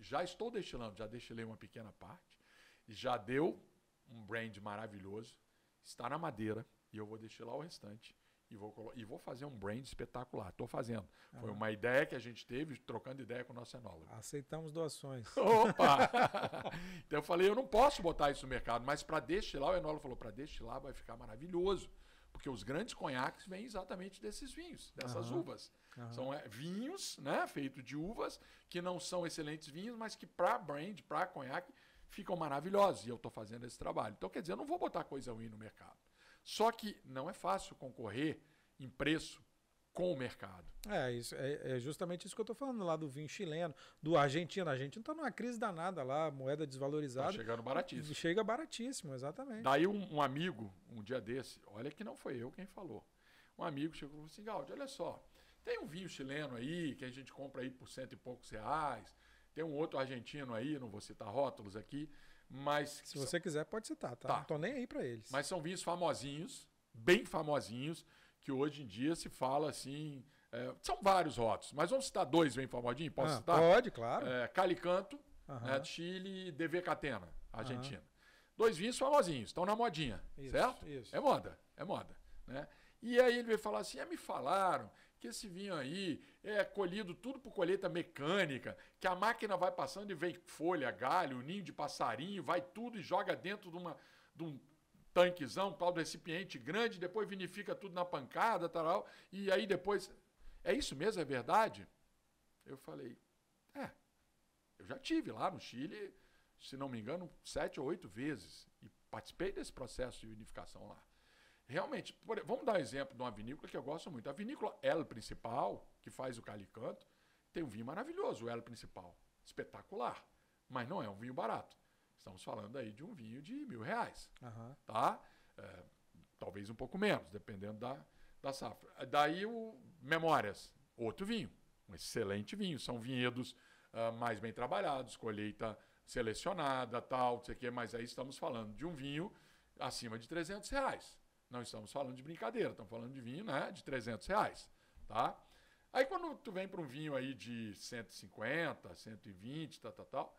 Speaker 2: já estou destilando, já destilei uma pequena parte. Já deu um brand maravilhoso. Está na madeira. E eu vou destilar o restante. E vou fazer um brand espetacular. Estou fazendo. Foi uma ideia que a gente teve, trocando ideia com o nosso enólogo.
Speaker 1: Aceitamos doações.
Speaker 2: Opa! Então eu falei, eu não posso botar isso no mercado, mas para destilar, o enólogo falou, para destilar vai ficar maravilhoso. Porque os grandes conhaques vêm exatamente desses vinhos, dessas uvas. São vinhos, né, feitos de uvas, que não são excelentes vinhos, mas que para brand, para conhaque, ficam maravilhosos. E eu estou fazendo esse trabalho. Então, quer dizer, eu não vou botar coisa ruim no mercado. Só que não é fácil concorrer em preço com o mercado.
Speaker 1: É justamente isso que eu estou falando lá do vinho chileno, do argentino. A Argentina está numa crise danada lá, moeda desvalorizada.
Speaker 2: Está chegando baratíssimo.
Speaker 1: Chega baratíssimo, exatamente.
Speaker 2: Daí um amigo, um dia desse, olha que não foi eu quem falou. Um amigo chegou e falou assim, Gaudi, olha só, tem um vinho chileno aí, que a gente compra aí por R$100 e poucos. Tem um outro argentino aí, não vou citar rótulos aqui, mas...
Speaker 1: Se você quiser, pode citar, tá? Não tô nem aí para eles.
Speaker 2: Mas são vinhos famosinhos, bem famosinhos, que hoje em dia se fala assim... são vários rótulos, mas vamos citar dois bem famosinhos, posso citar?
Speaker 1: Pode, claro.
Speaker 2: Calicanto, Chile, e DV Catena, Argentina. Dois vinhos famosinhos, estão na modinha, certo?
Speaker 1: Isso.
Speaker 2: É moda. Né? E aí ele veio falar assim, me falaram que esse vinho aí é colhido tudo por colheita mecânica, que a máquina vai passando e vem folha, galho, ninho de passarinho, vai tudo e joga dentro de um tanquezão, tal do recipiente grande, depois vinifica tudo na pancada, tal, e aí depois... É isso mesmo? É verdade? Eu falei, eu já tive lá no Chile, se não me engano, 7 ou 8 vezes, e participei desse processo de vinificação lá. Realmente, vamos dar um exemplo de uma vinícola que eu gosto muito. A vinícola El Principal, que faz o Calicanto, tem um vinho maravilhoso, o El Principal. Espetacular. Mas não é um vinho barato. Estamos falando aí de um vinho de R$1.000. Tá? Talvez um pouco menos, dependendo da safra. Daí o Memórias, outro vinho. Um excelente vinho. São vinhedos mais bem trabalhados, colheita selecionada, tal, não sei o quê. Mas aí estamos falando de um vinho acima de R$300. Não estamos falando de brincadeira, estamos falando de vinho, né, de R$300, tá? Aí quando tu vem para um vinho aí de 150, 120, tal,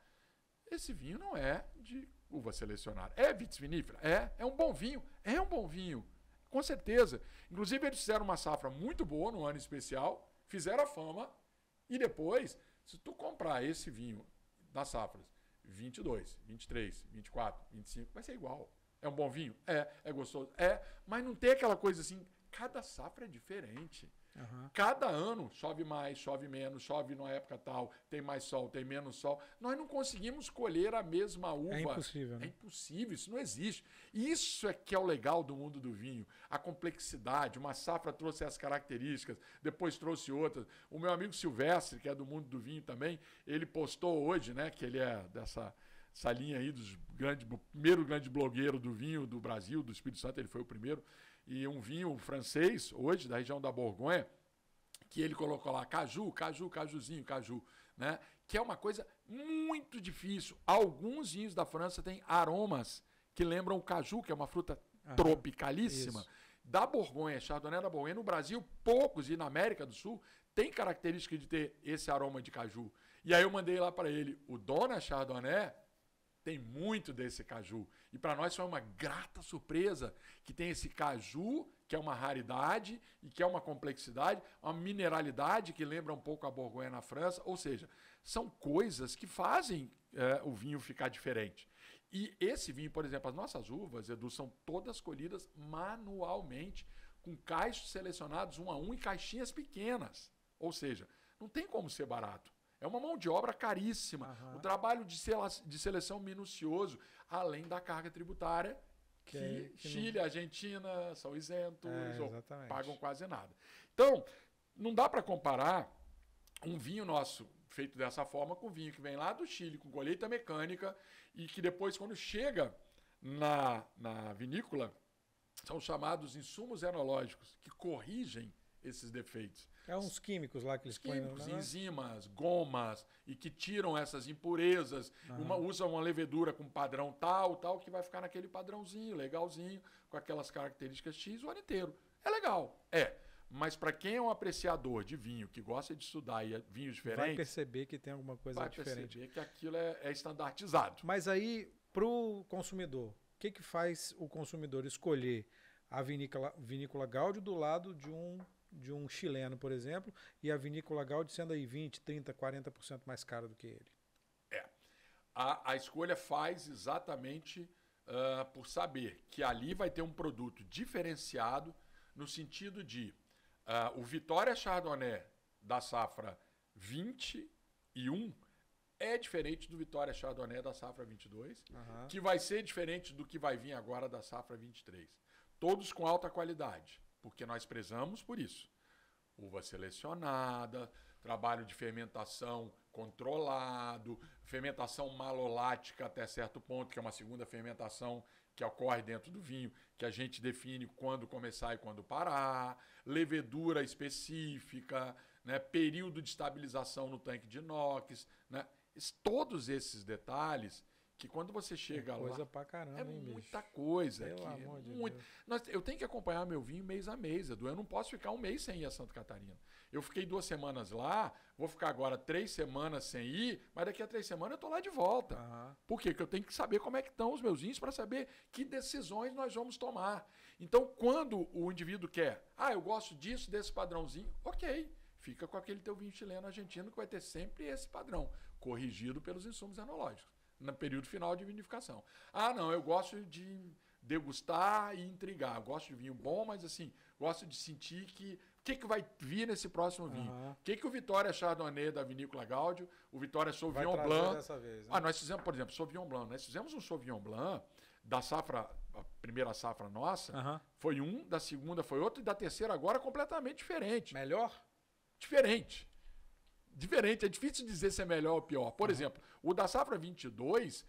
Speaker 2: esse vinho não é de uva selecionada. É vitis vinífera? É um bom vinho, com certeza. Inclusive eles fizeram uma safra muito boa no ano especial, fizeram a fama, e depois, se tu comprar esse vinho das safras 22, 23, 24, 25, vai ser igual. É um bom vinho? É gostoso? Mas não tem aquela coisa assim, cada safra é diferente. Cada ano chove mais, chove menos, chove numa época tal, tem mais sol, tem menos sol. Nós não conseguimos colher a mesma uva.
Speaker 1: É impossível. Né?
Speaker 2: É impossível, isso não existe. Isso é que é o legal do mundo do vinho, a complexidade. Uma safra trouxe essas características, depois trouxe outras. O meu amigo Silvestre, que é do mundo do vinho também, ele postou hoje, né, que ele é dessa linha aí dos primeiro grande blogueiro do vinho do Brasil, do Espírito Santo, ele foi o primeiro. E um vinho francês, hoje, da região da Borgonha, que ele colocou lá cajuzinho, né? Que é uma coisa muito difícil. Alguns vinhos da França têm aromas que lembram o caju, que é uma fruta tropicalíssima. Isso. Da Borgonha, Chardonnay da Borgonha, no Brasil, poucos, e na América do Sul, tem característica de ter esse aroma de caju. E aí eu mandei lá para ele, o Dona Chardonnay tem muito desse caju. E para nós foi uma grata surpresa que tem esse caju, que é uma raridade e que é uma complexidade, uma mineralidade que lembra um pouco a Borgonha na França. Ou seja, são coisas que fazem o vinho ficar diferente. E esse vinho, por exemplo, as nossas uvas, Edu, são todas colhidas manualmente, com caixos selecionados 1 a 1 em caixinhas pequenas. Ou seja, não tem como ser barato. É uma mão de obra caríssima. O trabalho de seleção minucioso, além da carga tributária, que Chile e Argentina são isentos ou pagam quase nada. Então, não dá para comparar um vinho nosso feito dessa forma com vinho que vem lá do Chile, com colheita mecânica, e que depois, quando chega na vinícola, são chamados insumos enológicos, que corrigem esses defeitos.
Speaker 1: É uns químicos lá que eles põem.
Speaker 2: Químicos, enzimas, gomas, e que tiram essas impurezas. Usam uma levedura com padrão tal, que vai ficar naquele padrãozinho, legalzinho, com aquelas características X o ano inteiro. É legal, Mas para quem é um apreciador de vinho, que gosta de estudar vinhos diferentes...
Speaker 1: Vai perceber que tem alguma coisa diferente.
Speaker 2: Vai perceber que aquilo é estandartizado.
Speaker 1: Mas aí, para o consumidor, o que faz o consumidor escolher a vinícola Gáudio do lado de um chileno, por exemplo, e a vinícola Gáudio sendo aí 20%, 30%, 40% mais cara do que ele?
Speaker 2: A escolha faz exatamente por saber que ali vai ter um produto diferenciado no sentido de o Vitória Chardonnay da safra 21 é diferente do Vitória Chardonnay da safra 22, que vai ser diferente do que vai vir agora da safra 23. Todos com alta qualidade, porque nós prezamos por isso. Uva selecionada, trabalho de fermentação controlado, fermentação malolática até certo ponto, que é uma segunda fermentação que ocorre dentro do vinho, que a gente define quando começar e quando parar, levedura específica, né, período de estabilização no tanque de inox, né, todos esses detalhes que quando você chega lá...
Speaker 1: Coisa pra caramba,
Speaker 2: muita coisa.
Speaker 1: Pelo amor de
Speaker 2: Deus. Eu tenho que acompanhar meu vinho mês a mês, Edu. Eu não posso ficar um mês sem ir a Santa Catarina. Eu fiquei 2 semanas lá, vou ficar agora 3 semanas sem ir, mas daqui a 3 semanas eu tô lá de volta. Por quê? Porque eu tenho que saber como é que estão os meus vinhos para saber que decisões nós vamos tomar. Então, quando o indivíduo quer, eu gosto disso, desse padrãozinho, ok. Fica com aquele teu vinho chileno argentino que vai ter sempre esse padrão, corrigido pelos insumos enológicos, no período final de vinificação. Não, eu gosto de degustar e intrigar. Eu gosto de vinho bom, mas assim, gosto de sentir o que vai vir nesse próximo vinho. O que o Vitória Chardonnay da Vinícola Gáudio, o Vitória Sauvignon Blanc...
Speaker 1: Dessa vez, né?
Speaker 2: Nós fizemos, por exemplo, Sauvignon Blanc. Nós fizemos um Sauvignon Blanc da safra, a primeira safra nossa, foi um, da segunda foi outro, e da terceira agora completamente diferente.
Speaker 1: Melhor?
Speaker 2: Diferente. É difícil dizer se é melhor ou pior. Por exemplo, o da safra 22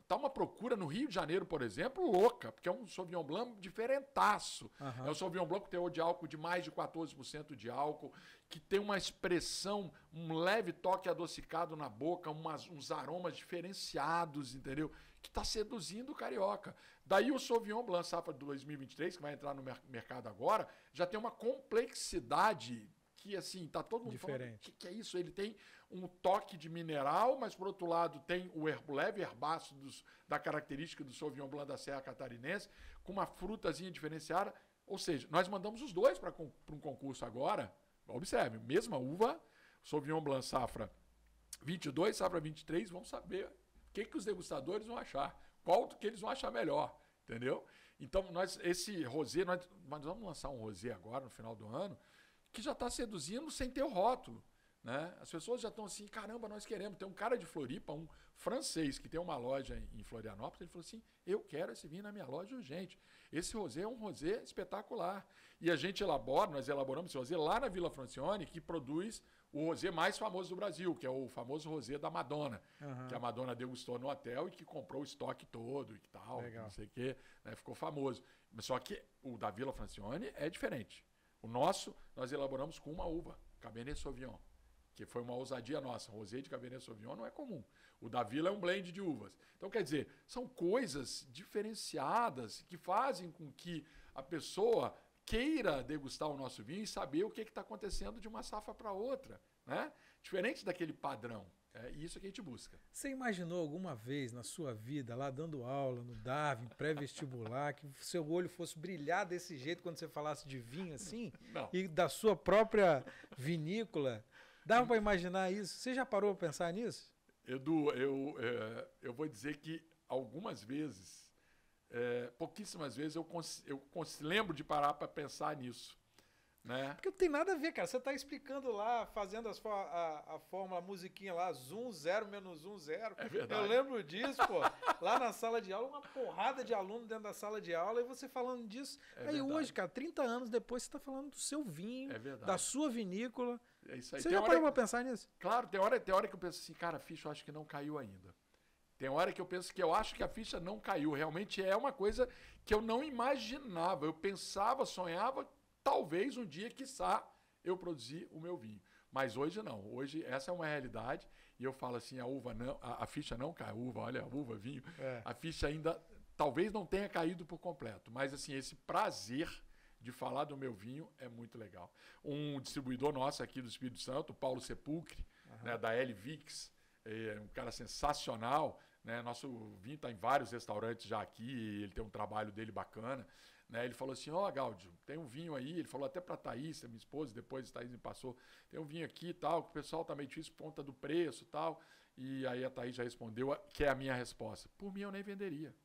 Speaker 2: tá uma procura no Rio de Janeiro, por exemplo, louca, porque é um Sauvignon Blanc diferentaço. É um Sauvignon Blanc com teor de álcool de mais de 14% de álcool, que tem uma expressão, um leve toque adocicado na boca, uns aromas diferenciados, entendeu? Que está seduzindo o carioca. Daí o Sauvignon Blanc safra 2023, que vai entrar no mercado agora, já tem uma complexidade que, assim, tá todo mundo
Speaker 1: diferente.
Speaker 2: Falando, que é isso? Ele tem um toque de mineral, mas, por outro lado, tem o leve herbaço da característica do Sauvignon Blanc da Serra Catarinense, com uma frutazinha diferenciada. Ou seja, nós mandamos os dois para um concurso agora. Observe, mesma uva, Sauvignon Blanc safra 22, safra 23, vamos saber o que os degustadores vão achar, qual que eles vão achar melhor, entendeu? Então, esse rosé, nós vamos lançar um rosé agora, no final do ano, que já está seduzindo sem ter o rótulo, né? As pessoas já estão assim, caramba, nós queremos. Tem um cara de Floripa, um francês, que tem uma loja em Florianópolis, ele falou assim, eu quero esse vinho na minha loja urgente. Esse rosé é um rosé espetacular. E a gente nós elaboramos esse rosé lá na Vila Francione, que produz o rosé mais famoso do Brasil, que é o famoso rosé da Madonna, que a Madonna degustou no hotel e que comprou o estoque todo e tal, não sei o quê, né? Ficou famoso. Só que o da Vila Francione é diferente. O nosso, nós elaboramos com uma uva, Cabernet Sauvignon, que foi uma ousadia nossa. O rosé de Cabernet Sauvignon não é comum. O da Vila é um blend de uvas. Então, quer dizer, são coisas diferenciadas que fazem com que a pessoa queira degustar o nosso vinho e saber o que está acontecendo de uma safra para outra, né? Diferente daquele padrão. É isso que a gente busca.
Speaker 1: Você imaginou alguma vez na sua vida, lá dando aula no Darwin, pré-vestibular, que seu olho fosse brilhar desse jeito quando você falasse de vinho assim?
Speaker 2: Não.
Speaker 1: E da sua própria vinícola? Dava para imaginar isso? Você já parou para pensar nisso?
Speaker 2: Edu, eu vou dizer que algumas vezes, pouquíssimas vezes, lembro de parar para pensar nisso. Né?
Speaker 1: Porque não tem nada a ver, cara. Você está explicando lá, fazendo a fórmula, a musiquinha lá, zoom 0 menos 1, 0.
Speaker 2: É verdade.
Speaker 1: Eu lembro disso, pô. Lá na sala de aula, uma porrada de aluno dentro da sala de aula, e você falando disso. Aí
Speaker 2: verdade.
Speaker 1: hoje, cara, 30 anos depois, você está falando do seu vinho, da sua vinícola.
Speaker 2: É isso aí.
Speaker 1: Você já parou para pensar nisso?
Speaker 2: Claro, tem hora que eu penso assim, cara, a ficha eu acho que não caiu ainda. Tem hora que eu penso que eu acho que a ficha não caiu. Realmente é uma coisa que eu não imaginava. Eu pensava, sonhava, talvez um dia, quiçá, eu produzir o meu vinho. Mas hoje não. Hoje essa é uma realidade. E eu falo assim, a ficha não caiu. Olha, a uva, vinho. A ficha ainda talvez não tenha caído por completo. Mas assim, esse prazer de falar do meu vinho é muito legal. Um distribuidor nosso aqui do Espírito Santo, o Paulo Sepulcre, né, da L-Vix, é um cara sensacional. Né? Nosso vinho está em vários restaurantes já aqui. Ele tem um trabalho dele bacana. Né, ele falou assim, Gáudio, tem um vinho aí, ele falou até pra Thaís, minha esposa, depois a Thaís me passou, tem um vinho aqui e tal, que o pessoal tá meio difícil por conta do preço e tal, e aí a Thaís já respondeu, que é a minha resposta, por mim eu nem venderia,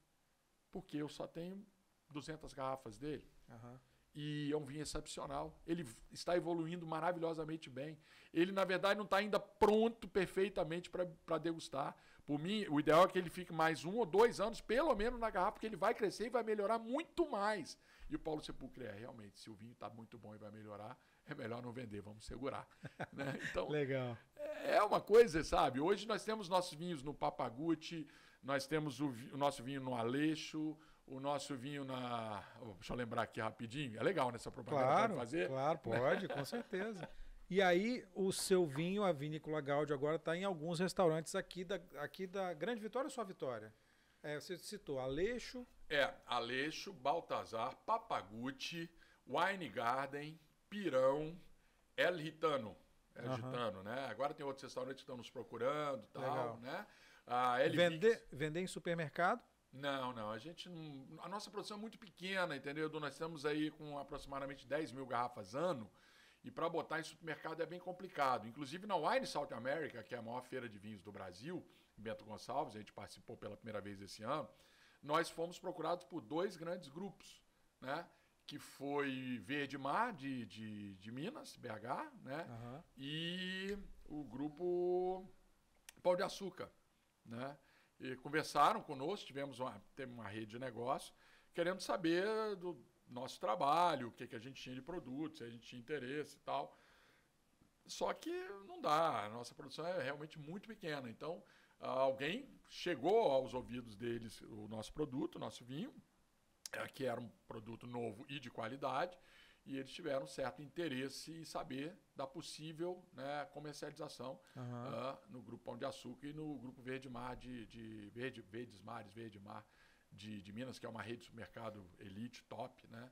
Speaker 2: porque eu só tenho 200 garrafas dele, e é um vinho excepcional, ele está evoluindo maravilhosamente bem, ele na verdade não está ainda pronto perfeitamente para degustar. Por mim, o ideal é que ele fique mais 1 ou 2 anos, pelo menos na garrafa, porque ele vai crescer e vai melhorar muito mais. E o Paulo Sepulcre realmente, se o vinho está muito bom e vai melhorar, é melhor não vender, vamos segurar. Né? Então,
Speaker 1: legal.
Speaker 2: É uma coisa, sabe? Hoje nós temos nossos vinhos no Papaguti, nós temos o nosso vinho no Aleixo, o nosso vinho na... Deixa eu lembrar aqui rapidinho. É legal nessa propaganda,
Speaker 1: claro,
Speaker 2: pode fazer?
Speaker 1: Claro, pode, com certeza. E aí, o seu vinho, a Vinícola Gáudio, agora está em alguns restaurantes aqui da Grande Vitória ou só Vitória? Você citou Aleixo.
Speaker 2: Aleixo, Baltazar, Papaguti, Wine Garden, Pirão, El Gitano. Gitano, né? Agora tem outros restaurantes que estão nos procurando e tal,
Speaker 1: legal.
Speaker 2: Né?
Speaker 1: Vender em supermercado?
Speaker 2: Não. A nossa produção é muito pequena, entendeu? Nós estamos aí com aproximadamente 10 mil garrafas ano. E para botar em supermercado é bem complicado. Inclusive na Wine South America, que é a maior feira de vinhos do Brasil, em Bento Gonçalves, a gente participou pela primeira vez esse ano, nós fomos procurados por 2 grandes grupos, né? Que foi Verde Mar, de Minas, BH, né? E o grupo Pão de Açúcar, né? E conversaram conosco, tivemos uma rede de negócio, querendo saber do nosso trabalho, o que a gente tinha de produto, se a gente tinha interesse e tal. Só que não dá, a nossa produção é realmente muito pequena. Então, alguém chegou aos ouvidos deles o nosso produto, o nosso vinho, que era um produto novo e de qualidade, e eles tiveram certo interesse em saber da possível, né, comercialização no Grupo Pão de Açúcar e no Grupo Verde Mar de Minas, que é uma rede de supermercado elite, top, né?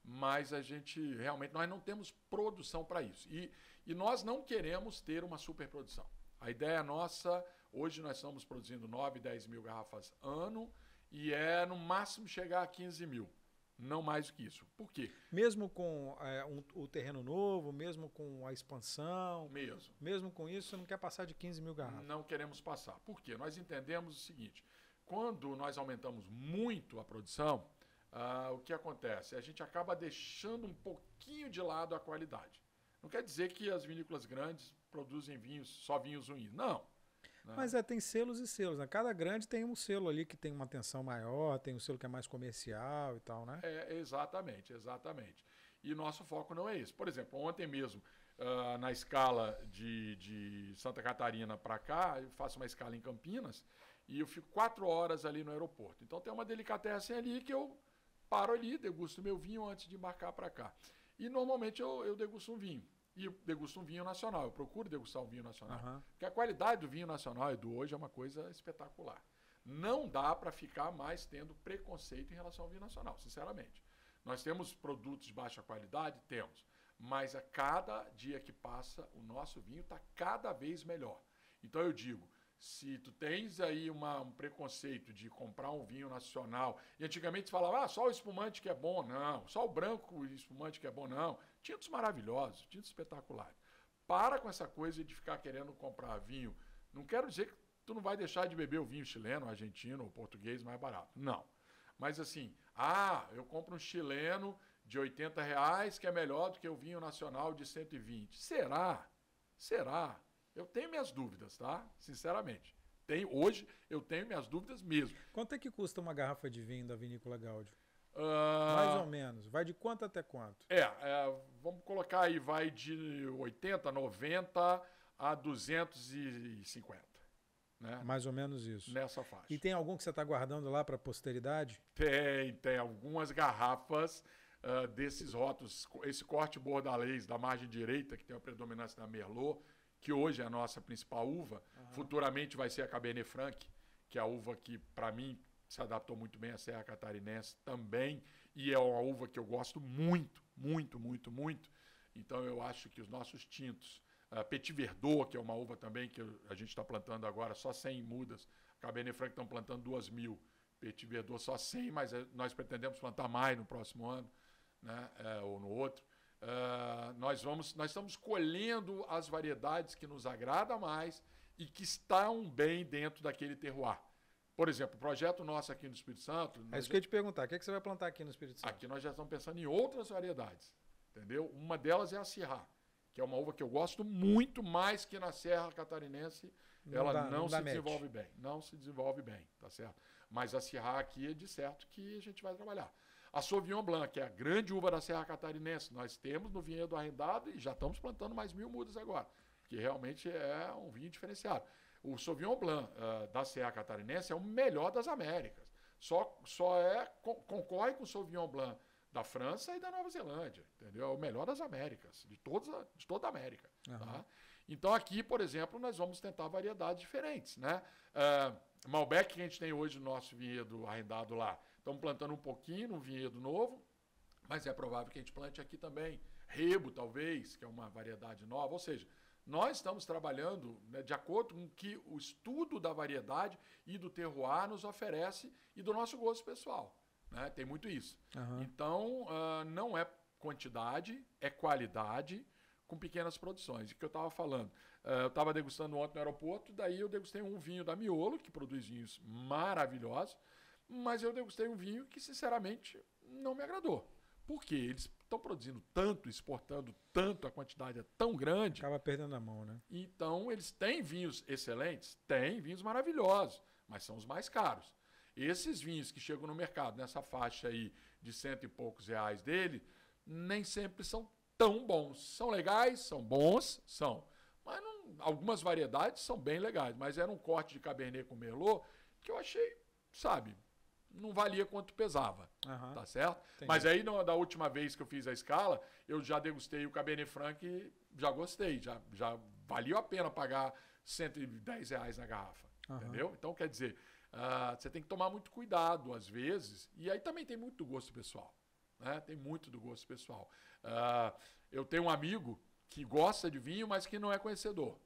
Speaker 2: Mas a gente realmente, nós não temos produção para isso. E nós não queremos ter uma superprodução. A ideia nossa, hoje nós estamos produzindo 9, 10 mil garrafas ano e no máximo chegar a 15 mil. Não mais do que isso. Por quê?
Speaker 1: Mesmo com o terreno novo, mesmo com a expansão, mesmo com isso, você não quer passar de 15 mil garrafas?
Speaker 2: Não queremos passar. Por quê? Nós entendemos o seguinte, quando nós aumentamos muito a produção, o que acontece? A gente acaba deixando um pouquinho de lado a qualidade. Não quer dizer que as vinícolas grandes produzem só vinhos ruins. Não.
Speaker 1: Mas tem selos e selos, né? Cada grande tem um selo ali que tem uma atenção maior, tem um selo que é mais comercial e tal, né?
Speaker 2: Exatamente. E nosso foco não é esse. Por exemplo, ontem mesmo, na escala de Santa Catarina para cá, eu faço uma escala em Campinas e eu fico 4 horas ali no aeroporto. Então tem uma delicatessen ali que eu paro ali, degusto meu vinho antes de embarcar para cá. E normalmente eu degusto um vinho. E eu degusto um vinho nacional. Eu procuro degustar um vinho nacional. Porque a qualidade do vinho nacional e do hoje é uma coisa espetacular. Não dá para ficar mais tendo preconceito em relação ao vinho nacional, sinceramente. Nós temos produtos de baixa qualidade? Temos. Mas a cada dia que passa, o nosso vinho está cada vez melhor. Então eu digo, se tu tens aí um preconceito de comprar um vinho nacional, e antigamente se falava, só o espumante que é bom, não, só o branco espumante que é bom, não. Tintos maravilhosos, tintos espetaculares. Para com essa coisa de ficar querendo comprar vinho. Não quero dizer que tu não vai deixar de beber o vinho chileno, argentino ou português mais barato. Não. Mas assim, eu compro um chileno de R$80 que é melhor do que o vinho nacional de 120. Será? Será? Eu tenho minhas dúvidas, tá? Sinceramente. Hoje eu tenho minhas dúvidas mesmo.
Speaker 1: Quanto é que custa uma garrafa de vinho da Vinícola Gáudio? Mais ou menos. Vai de quanto até quanto?
Speaker 2: Vamos colocar aí, vai de 80, 90 a 250. Né?
Speaker 1: Mais ou menos isso.
Speaker 2: Nessa faixa.
Speaker 1: E tem algum que você está guardando lá para a posteridade?
Speaker 2: Tem algumas garrafas desses rótulos. Esse corte bordalês da margem direita, que tem a predominância da Merlot, que hoje é a nossa principal uva, futuramente vai ser a Cabernet Franc, que é a uva que, para mim, se adaptou muito bem à Serra Catarinense também, e é uma uva que eu gosto muito, muito, muito, muito. Então eu acho que os nossos tintos, Petit Verdot, que é uma uva também que a gente está plantando agora, só 100 mudas, Cabernet Franc estão plantando 2.000, Petit Verdot só 100, mas nós pretendemos plantar mais no próximo ano, né? Ou no outro. Nós estamos colhendo as variedades que nos agradam mais e que estão bem dentro daquele terroir. Por exemplo, o projeto nosso aqui no Espírito Santo...
Speaker 1: É isso que eu ia te perguntar. O que é que você vai plantar aqui no Espírito Santo?
Speaker 2: Aqui nós já estamos pensando em outras variedades, entendeu? Uma delas é a Syrah, que é uma uva que eu gosto muito mais que na Serra Catarinense. Ela não se desenvolve bem. Não se desenvolve bem, tá certo? Mas a Syrah aqui é de certo que a gente vai trabalhar. A Sauvignon Blanc, que é a grande uva da Serra Catarinense, nós temos no vinhedo arrendado e já estamos plantando mais 1.000 mudas agora, que realmente é um vinho diferenciado. O Sauvignon Blanc da Serra Catarinense é o melhor das Américas. Concorre com o Sauvignon Blanc da França e da Nova Zelândia, entendeu? É o melhor das Américas, de toda a América. Tá? Então aqui, por exemplo, nós vamos tentar variedades diferentes, né? Malbec que a gente tem hoje no nosso vinhedo arrendado lá, estamos plantando um pouquinho no vinhedo novo, mas é provável que a gente plante aqui também. Rebo, talvez, que é uma variedade nova. Ou seja, nós estamos trabalhando, né, de acordo com o que o estudo da variedade e do terroir nos oferece e do nosso gosto pessoal. Né? Tem muito isso. Então, não é quantidade, é qualidade com pequenas produções. E o que eu estava falando? Eu estava degustando ontem no aeroporto, daí eu degustei um vinho da Miolo, que produz vinhos maravilhosos, mas eu degustei um vinho que, sinceramente, não me agradou. Por quê? Eles estão produzindo tanto, exportando tanto, a quantidade é tão grande.
Speaker 1: Acaba perdendo a mão, né?
Speaker 2: Então, eles têm vinhos excelentes? Têm vinhos maravilhosos, mas são os mais caros. Esses vinhos que chegam no mercado, nessa faixa aí de R$100 e poucos dele, nem sempre são tão bons. São legais, são bons, são. Mas algumas variedades são bem legais. Mas era um corte de Cabernet com Merlot que eu achei, sabe, não valia quanto pesava, tá certo? Entendi. Mas aí, da última vez que eu fiz a escala, eu já degustei o Cabernet Franc e já gostei. Já valeu a pena pagar R$110 na garrafa, entendeu? Então, quer dizer, você tem que tomar muito cuidado, às vezes. E aí também tem muito do gosto pessoal. Né? Tem muito do gosto pessoal. Eu tenho um amigo que gosta de vinho, mas que não é conhecedor.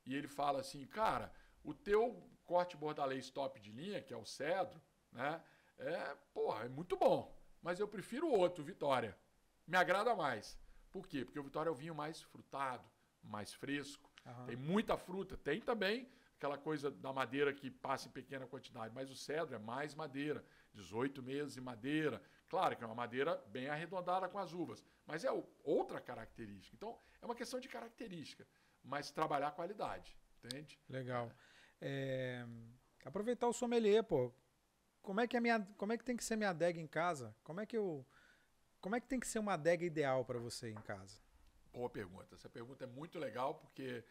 Speaker 2: E ele fala assim, cara, o teu corte bordalês top de linha, que é o cedro, né? É muito bom. Mas eu prefiro o outro, o Vitória. Me agrada mais. Por quê? Porque o Vitória é o vinho mais frutado, mais fresco. Tem muita fruta. Tem também aquela coisa da madeira que passa em pequena quantidade. Mas o cedro é mais madeira. 18 meses de madeira. Claro que é uma madeira bem arredondada com as uvas. Mas é outra característica. Então, é uma questão de característica. Mas trabalhar a qualidade. Entende?
Speaker 1: Legal. Aproveitar o sommelier, pô. Como é que tem que ser minha adega em casa? Como é que tem que ser uma adega ideal para você em casa?
Speaker 2: Boa pergunta. Essa pergunta é muito legal porque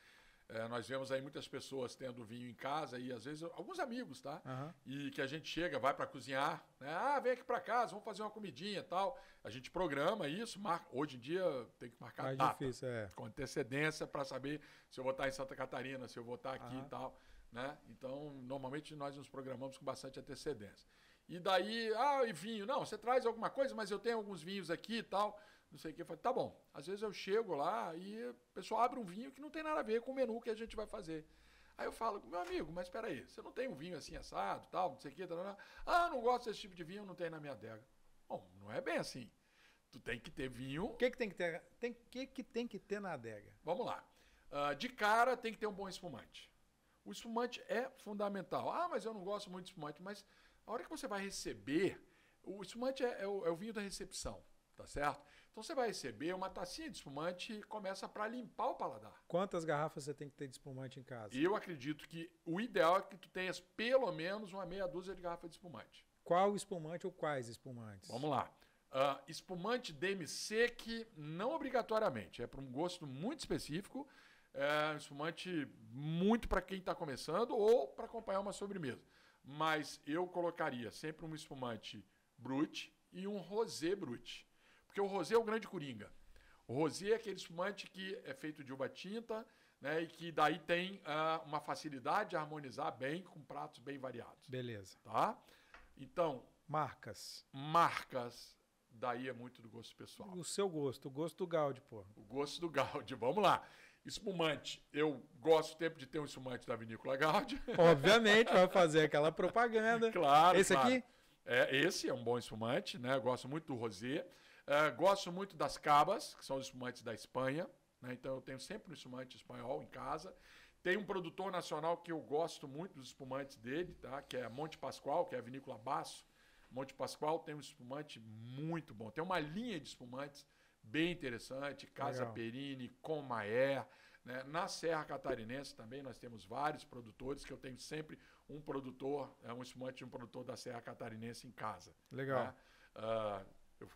Speaker 2: nós vemos aí muitas pessoas tendo vinho em casa e às vezes alguns amigos, tá? E que a gente chega, vai para cozinhar, né? Vem aqui para casa, vamos fazer uma comidinha e tal. A gente programa isso, hoje em dia tem que marcar
Speaker 1: mais
Speaker 2: data,
Speaker 1: difícil,
Speaker 2: com antecedência para saber se eu vou estar em Santa Catarina, se eu vou estar aqui e tal. Né? Então, normalmente nós nos programamos com bastante antecedência. E daí, e vinho? Não, você traz alguma coisa, mas eu tenho alguns vinhos aqui e tal, não sei o que. Eu falei, tá bom. Às vezes eu chego lá e o pessoal abre um vinho que não tem nada a ver com o menu que a gente vai fazer. Aí eu falo, meu amigo, mas espera aí, você não tem um vinho assim assado, tal, não sei o que, tal. Ah, não gosto desse tipo de vinho, não tem na minha adega. Bom, não é bem assim. Tu tem que ter vinho...
Speaker 1: O que tem que ter? Tem que ter na adega?
Speaker 2: Vamos lá. De cara, tem que ter um bom espumante. O espumante é fundamental. Ah, mas eu não gosto muito de espumante. Mas a hora que você vai receber, o espumante é o vinho da recepção, tá certo? Então você vai receber uma tacinha de espumante e começa para limpar o paladar.
Speaker 1: Quantas garrafas você tem que ter de espumante em casa?
Speaker 2: E eu acredito que o ideal é que tu tenhas pelo menos uma meia dúzia de garrafas de espumante.
Speaker 1: Qual espumante ou quais espumantes?
Speaker 2: Vamos lá. Espumante demi-sec, não obrigatoriamente. É para um gosto muito específico. É um espumante muito para quem está começando ou para acompanhar uma sobremesa. Mas eu colocaria sempre um espumante brut e um rosé brut. Porque o rosé é o grande coringa. O rosé é aquele espumante que é feito de uva tinta, né, e que daí tem uma facilidade de harmonizar bem com pratos bem variados.
Speaker 1: Beleza.
Speaker 2: Tá? Então...
Speaker 1: Marcas,
Speaker 2: daí é muito do gosto pessoal.
Speaker 1: o seu gosto, o gosto do Gaudi, pô.
Speaker 2: O gosto do Gaudi, vamos lá. Espumante, eu gosto sempre de ter um espumante da Vinícola Gaudi.
Speaker 1: Obviamente, vai fazer aquela propaganda.
Speaker 2: Claro,
Speaker 1: Esse
Speaker 2: claro.
Speaker 1: aqui?
Speaker 2: Esse é um bom espumante, né? Eu gosto muito do rosé. Gosto muito das cabas, que são os espumantes da Espanha, né? Então eu tenho sempre um espumante espanhol em casa. Tem um produtor nacional que eu gosto muito dos espumantes dele, tá? Que é Monte Pascoal, que é a Vinícola Basso. Monte Pascoal tem um espumante muito bom. Tem uma linha de espumantes bem interessante, Casa
Speaker 1: Legal.
Speaker 2: Perini, Comaer, né? Na Serra Catarinense também nós temos vários produtores, que eu tenho sempre um produtor, um espumante de um produtor da Serra Catarinense em casa.
Speaker 1: Legal.
Speaker 2: Né? Eu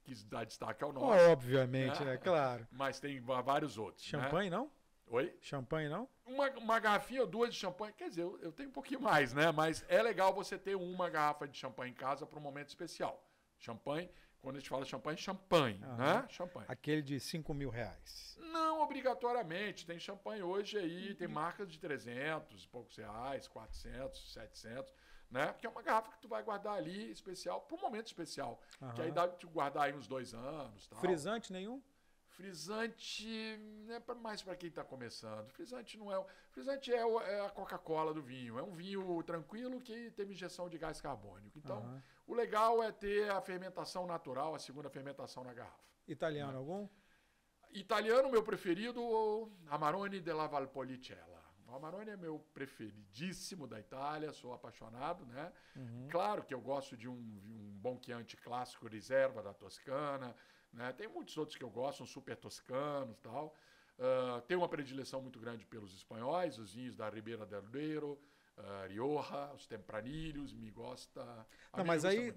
Speaker 2: quis dar destaque ao nosso.
Speaker 1: Obviamente, né? Claro.
Speaker 2: Mas tem vários outros.
Speaker 1: Champanhe,
Speaker 2: né?
Speaker 1: não?
Speaker 2: Oi?
Speaker 1: Champanhe, não?
Speaker 2: Uma garrafinha ou duas de champanhe, quer dizer, eu tenho um pouquinho mais, né? Mas é legal você ter uma garrafa de champanhe em casa para um momento especial. Champanhe, quando a gente fala champanhe, né? Champanhe.
Speaker 1: Aquele de R$5.000.
Speaker 2: Não obrigatoriamente. Tem champanhe hoje aí, tem marcas de 300 e poucos reais, 400, 700, né? Que é uma garrafa que tu vai guardar ali especial, para um momento especial. Que aí dá de guardar aí uns 2 anos. Tal.
Speaker 1: Frisante nenhum?
Speaker 2: Frisante é mais para quem está começando. Frisante não é. Frisante é a Coca-Cola do vinho. É um vinho tranquilo que teve injeção de gás carbônico. Então, o legal é ter a fermentação natural, a segunda fermentação na garrafa.
Speaker 1: Italiano algum?
Speaker 2: Italiano, meu preferido, Amarone della Valpolicella. O Amarone é meu preferidíssimo da Itália, sou apaixonado, né? Claro que eu gosto de um bom Chianti clássico reserva da Toscana, né? Tem muitos outros que eu gosto, uns super toscanos e tal. Tenho uma predileção muito grande pelos espanhóis, os vinhos da Ribeira del Duero, Rioja, os Tempranillos, me gosta.
Speaker 1: Mas aí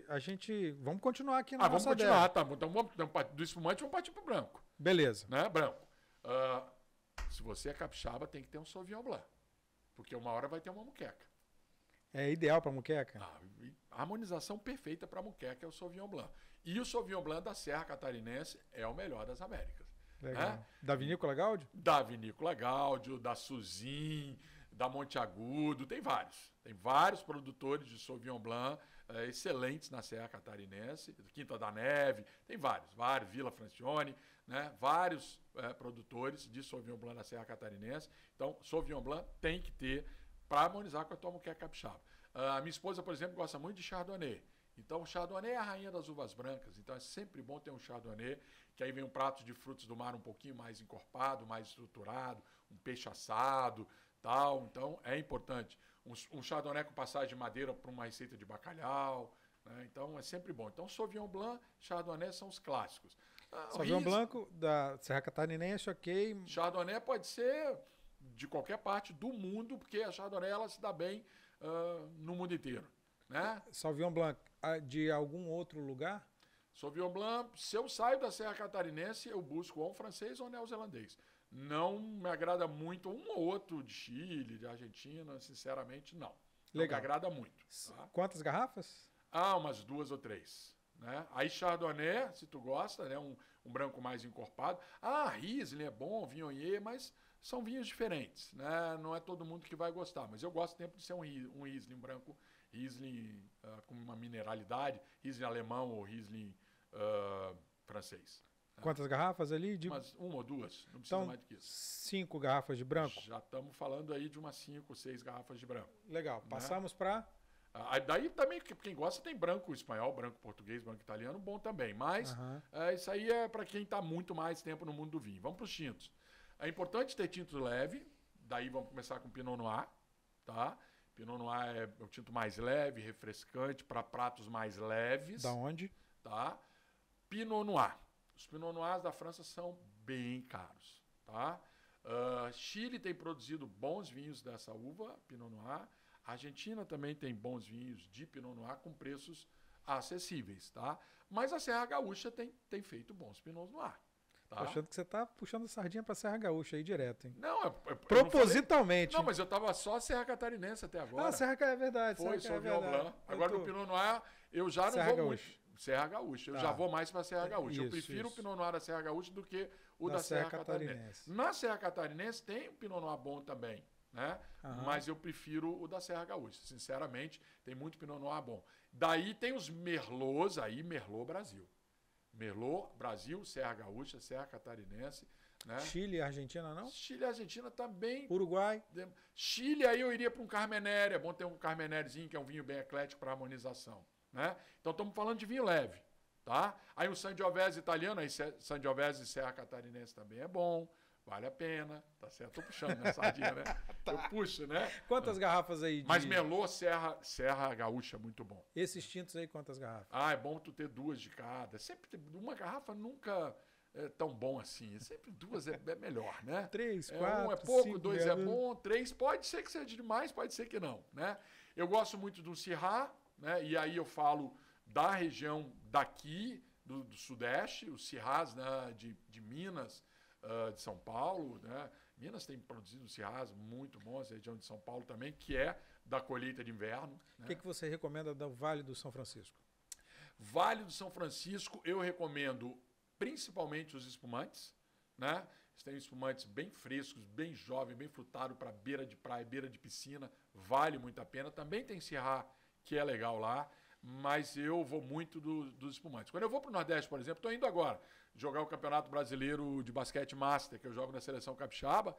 Speaker 1: a gente vamos continuar aqui na
Speaker 2: vamos
Speaker 1: nossa
Speaker 2: continuar,
Speaker 1: adega.
Speaker 2: tá? Então, do espumante, vamos partir pro branco.
Speaker 1: Beleza.
Speaker 2: Né? Branco. Se você é capixaba, tem que ter um Sauvignon Blanc. Porque uma hora vai ter uma muqueca.
Speaker 1: É ideal para muqueca?
Speaker 2: A harmonização perfeita para muqueca é o Sauvignon Blanc. E o Sauvignon Blanc da Serra Catarinense é o melhor das Américas.
Speaker 1: Legal.
Speaker 2: Né?
Speaker 1: Da Vinícola Gáudio?
Speaker 2: Da Vinícola Gáudio, da Suzin, da Monte Agudo, tem vários. Tem vários produtores de Sauvignon Blanc excelentes na Serra Catarinense, Quinta da Neve, tem vários, Vila Francione, né? Vários produtores de Sauvignon Blanc na Serra Catarinense. Então, Sauvignon Blanc tem que ter para harmonizar com a tua muqueca capixaba. A minha esposa, por exemplo, gosta muito de Chardonnay. Então, o Chardonnay é a rainha das uvas brancas. Então, é sempre bom ter um Chardonnay, que aí vem um prato de frutos do mar um pouquinho mais encorpado, mais estruturado, um peixe assado, tal. Então, é importante. Um Chardonnay com passagem de madeira para uma receita de bacalhau. Né? Então, é sempre bom. Então, Sauvignon Blanc, Chardonnay são os clássicos.
Speaker 1: Sauvignon Blanc da Serra Catarinense, ok.
Speaker 2: Chardonnay pode ser de qualquer parte do mundo, porque a Chardonnay ela se dá bem no mundo inteiro. Né?
Speaker 1: Sauvignon Blanc de algum outro lugar?
Speaker 2: Sauvignon Blanc, se eu saio da Serra Catarinense, eu busco ou um francês ou um neozelandês. Não me agrada muito um ou outro de Chile, de Argentina, sinceramente, não.
Speaker 1: Legal.
Speaker 2: Não me agrada muito. Tá?
Speaker 1: Quantas garrafas?
Speaker 2: Umas 2 ou 3. Né? Aí Chardonnay, se tu gosta, né? um branco mais encorpado. Riesling é bom, Viognier, mas são vinhos diferentes. Né? Não é todo mundo que vai gostar, mas eu gosto sempre de ser um Riesling branco, Riesling com uma mineralidade, Riesling alemão ou Riesling francês.
Speaker 1: Quantas garrafas ali?
Speaker 2: Umas uma ou duas, não precisa
Speaker 1: Então,
Speaker 2: mais do que isso.
Speaker 1: 5 garrafas de branco?
Speaker 2: Já estamos falando aí de umas 5 ou 6 garrafas de branco.
Speaker 1: Legal.
Speaker 2: Né?
Speaker 1: Passamos para...
Speaker 2: Daí também, quem gosta tem branco espanhol, branco português, branco italiano, bom também. Mas isso aí é para quem está muito mais tempo no mundo do vinho. Vamos para os tintos. É importante ter tinto leve, daí vamos começar com Pinot Noir, tá? Pinot Noir é o tinto mais leve, refrescante, para pratos mais leves.
Speaker 1: Da onde?
Speaker 2: Tá? Pinot Noir. Os Pinot Noirs da França são bem caros, tá? Chile tem produzido bons vinhos dessa uva, Pinot Noir. A Argentina também tem bons vinhos de Pinot Noir com preços acessíveis, tá? Mas a Serra Gaúcha tem feito bons Pinot Noir. Tá?
Speaker 1: Tô achando que você tá puxando a sardinha pra Serra Gaúcha aí direto, hein?
Speaker 2: Não,
Speaker 1: propositalmente.
Speaker 2: Não, mas eu tava só Serra Catarinense até agora.
Speaker 1: Serra é verdade.
Speaker 2: Foi, Sauvignon Blanc. Agora no Pinot Noir eu já não vou muito. Serra Gaúcha. Eu já vou mais para Serra Gaúcha. Eu prefiro o Pinot Noir da Serra Gaúcha do que o da Serra Catarinense. Na Serra Catarinense tem um Pinot Noir bom também, né? Mas eu prefiro o da Serra Gaúcha. Sinceramente, tem muito Pinot Noir bom. Daí tem os Merlots aí, Merlot Brasil. Merlot Brasil, Serra Gaúcha, Serra Catarinense. Né?
Speaker 1: Chile e Argentina, não?
Speaker 2: Chile e Argentina também.
Speaker 1: Uruguai.
Speaker 2: Chile, aí eu iria para um Carmenere. É bom ter um Carmenerezinho, que é um vinho bem eclético para harmonização. Né? Então estamos falando de vinho leve. Tá? Aí o Sangiovese italiano, aí Sangiovese e Serra Catarinense também é bom. Vale a pena. Tá certo? Tô puxando nessa sardinha, né?
Speaker 1: Tá.
Speaker 2: Eu puxo, né?
Speaker 1: Quantas garrafas aí?
Speaker 2: Mas Merlot, Serra Gaúcha é muito bom.
Speaker 1: Esses tintos aí, quantas garrafas?
Speaker 2: É bom tu ter 2 de cada. Sempre uma garrafa nunca é tão bom assim. Sempre 2 é melhor, né?
Speaker 1: 3, 4,
Speaker 2: 1 é pouco,
Speaker 1: 5,
Speaker 2: 2 é bom, 3 pode ser que seja demais, pode ser que não, né? Eu gosto muito do Syrah, né? E aí eu falo da região daqui, do Sudeste, os Syrahs, né? de Minas, de São Paulo, né? Minas tem produzido Syrahs muito bons, a região de São Paulo também, que é da colheita de inverno.
Speaker 1: O que você recomenda do Vale do São Francisco?
Speaker 2: Vale do São Francisco, eu recomendo principalmente os espumantes, né? Eles têm espumantes bem frescos, bem jovens, bem frutados para beira de praia, beira de piscina, vale muito a pena. Também tem Syrah, que é legal lá, mas eu vou muito dos espumantes. Quando eu vou para o Nordeste, por exemplo, estou indo agora jogar o Campeonato Brasileiro de Basquete Master, que eu jogo na Seleção Capixaba.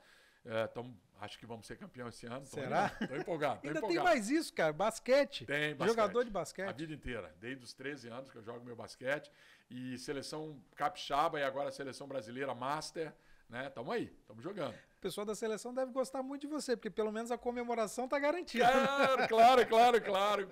Speaker 2: Acho que vamos ser campeão esse ano.
Speaker 1: Será?
Speaker 2: Tô empolgado.
Speaker 1: Ainda tem mais isso, cara. Basquete.
Speaker 2: Tem basquete.
Speaker 1: Jogador de basquete.
Speaker 2: A vida inteira. Desde os 13 anos que eu jogo meu basquete. E Seleção Capixaba e agora a Seleção Brasileira Master. Né? Tamo aí, tamo jogando.
Speaker 1: O pessoal da seleção deve gostar muito de você, porque pelo menos a comemoração tá garantida.
Speaker 2: Claro.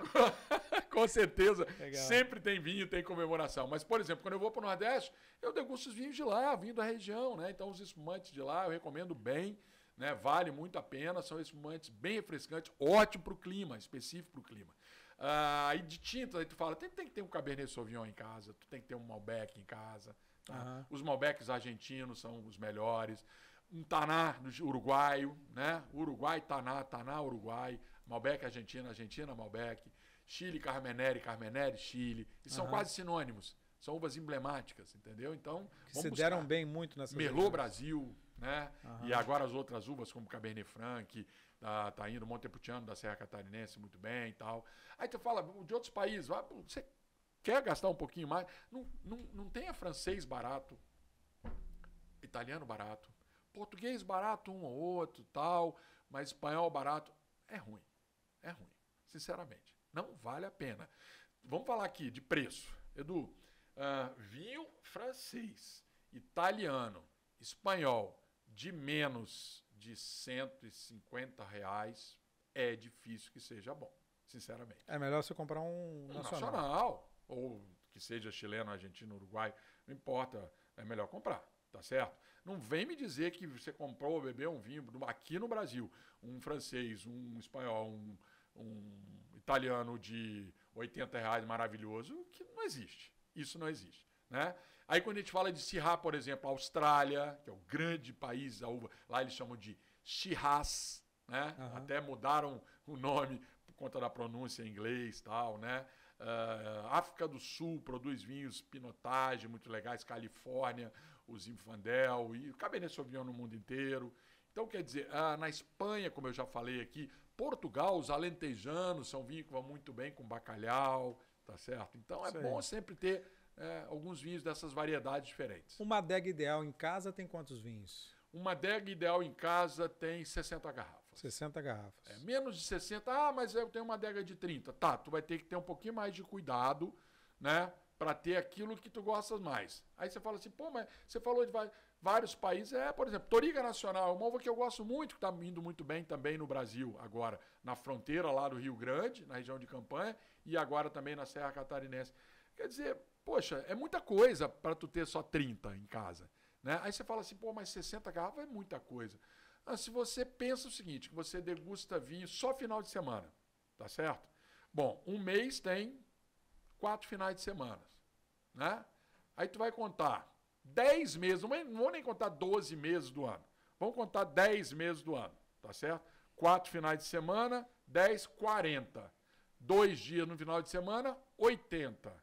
Speaker 2: Com certeza.
Speaker 1: Legal.
Speaker 2: Sempre tem vinho, tem comemoração. Mas, por exemplo, quando eu vou para o Nordeste, eu degusto os vinhos de lá, vinho da região, né? Então, os espumantes de lá eu recomendo bem, né? Vale muito a pena, são espumantes bem refrescantes, ótimo para o clima, específico para o clima. Aí de tinta, aí tu fala, tem que ter um Cabernet Sauvignon em casa, tu tem que ter um Malbec em casa. Tá? Os Malbecs argentinos são os melhores. Um Taná uruguaio, né? Uruguai, Taná, Uruguai. Malbec, Argentina, Malbec. Chile, Carmenere, Chile. E são quase sinônimos. São uvas emblemáticas, entendeu? Então,
Speaker 1: que se deram bem muito nessa
Speaker 2: Merlot Brasil, né? E agora as outras uvas, como Cabernet Franc, tá indo Montepulciano da Serra Catarinense muito bem e tal. Aí tu fala de outros países, você quer gastar um pouquinho mais? Não tenha francês barato, italiano barato, português barato um ou outro, tal, mas espanhol barato é ruim, sinceramente, não vale a pena. Vamos falar aqui de preço, Edu. Vinho francês, italiano, espanhol de menos de R$150 é difícil que seja bom, sinceramente.
Speaker 1: É melhor você comprar um
Speaker 2: nacional. Ou que seja chileno, argentino, uruguaio, não importa, é melhor comprar, tá certo? Não vem me dizer que você comprou ou bebeu um vinho aqui no Brasil, um francês, um espanhol, um italiano de R$80 maravilhoso, que não existe. Isso não existe, né? Aí quando a gente fala de Syrah, por exemplo, a Austrália, que é o grande país da uva, lá eles chamam de Shiraz, né? Até mudaram o nome por conta da pronúncia em inglês e tal, né? África do Sul produz vinhos Pinotage muito legais, Califórnia, o Zinfandel e o Cabernet Sauvignon no mundo inteiro. Então, quer dizer, na Espanha, como eu já falei aqui, Portugal, os alentejanos são vinhos que vão muito bem com bacalhau, tá certo? Então, é bom sempre ter alguns vinhos dessas variedades diferentes.
Speaker 1: Uma adega ideal em casa tem quantos vinhos?
Speaker 2: Uma adega ideal em casa tem 60 garrafas.
Speaker 1: 60 garrafas.
Speaker 2: Menos de 60, mas eu tenho uma adega de 30. Tá, tu vai ter que ter um pouquinho mais de cuidado, né? Para ter aquilo que tu gostas mais. Aí você fala assim, pô, mas você falou de vários países. Por exemplo, Touriga Nacional, uma uva que eu gosto muito, que está indo muito bem também no Brasil agora, na fronteira lá do Rio Grande, na região de Campanha, e agora também na Serra Catarinense. Quer dizer, poxa, é muita coisa para tu ter só 30 em casa. Né? Aí você fala assim, pô, mas 60 garrafas é muita coisa. Se você pensa o seguinte, que você degusta vinho só final de semana, tá certo? Bom, um mês tem 4 finais de semana, né? Aí tu vai contar 10 meses, não vou nem contar 12 meses do ano, vamos contar 10 meses do ano, tá certo? 4 finais de semana, 10, 40. 2 dias no final de semana, 80.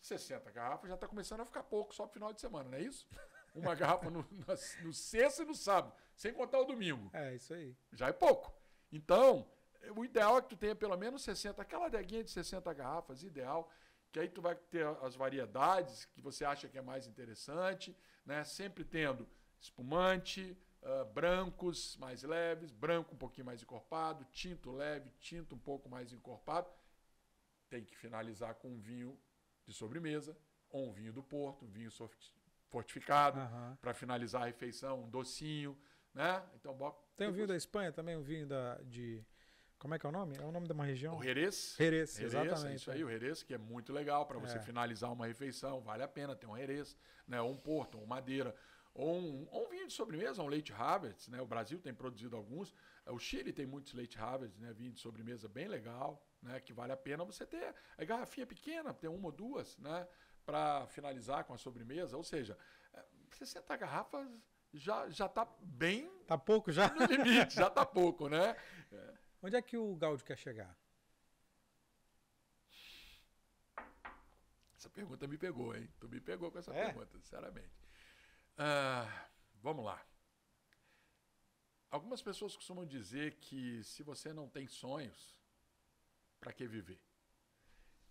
Speaker 2: 60 garrafas já está começando a ficar pouco só pro final de semana, não é isso? Uma garrafa no sexta e no sábado, sem contar o domingo.
Speaker 1: É, isso aí.
Speaker 2: Já é pouco. Então, o ideal é que tu tenha pelo menos 60, aquela adeguinha de 60 garrafas, ideal, que aí tu vai ter as variedades que você acha que é mais interessante, né? Sempre tendo espumante, brancos mais leves, branco um pouquinho mais encorpado, tinto leve, tinto um pouco mais encorpado. Tem que finalizar com um vinho de sobremesa, ou um vinho do Porto, um vinho fortificado, para finalizar a refeição, um docinho, né? Então,
Speaker 1: tem um vinho da Espanha também, um vinho de... Como é que é o nome? É o nome de uma região?
Speaker 2: O Jerez.
Speaker 1: Jerez, exatamente.
Speaker 2: É isso aí, o Jerez, que é muito legal para você finalizar uma refeição, vale a pena ter um Jerez, né? Ou um Porto, ou Madeira, ou um vinho de sobremesa, um Late Harvest, né? O Brasil tem produzido alguns, o Chile tem muitos Late Harvest, né? Vinho de sobremesa bem legal, né? Que vale a pena você ter a garrafinha pequena, ter uma ou duas, né? Para finalizar com a sobremesa, ou seja, 60 garrafas já tá bem...
Speaker 1: Tá pouco já?
Speaker 2: No limite, já tá pouco, né?
Speaker 1: Onde é que o Gáudio quer chegar?
Speaker 2: Essa pergunta me pegou, hein? Tu me pegou com essa pergunta, sinceramente. Vamos lá. Algumas pessoas costumam dizer que se você não tem sonhos, para que viver?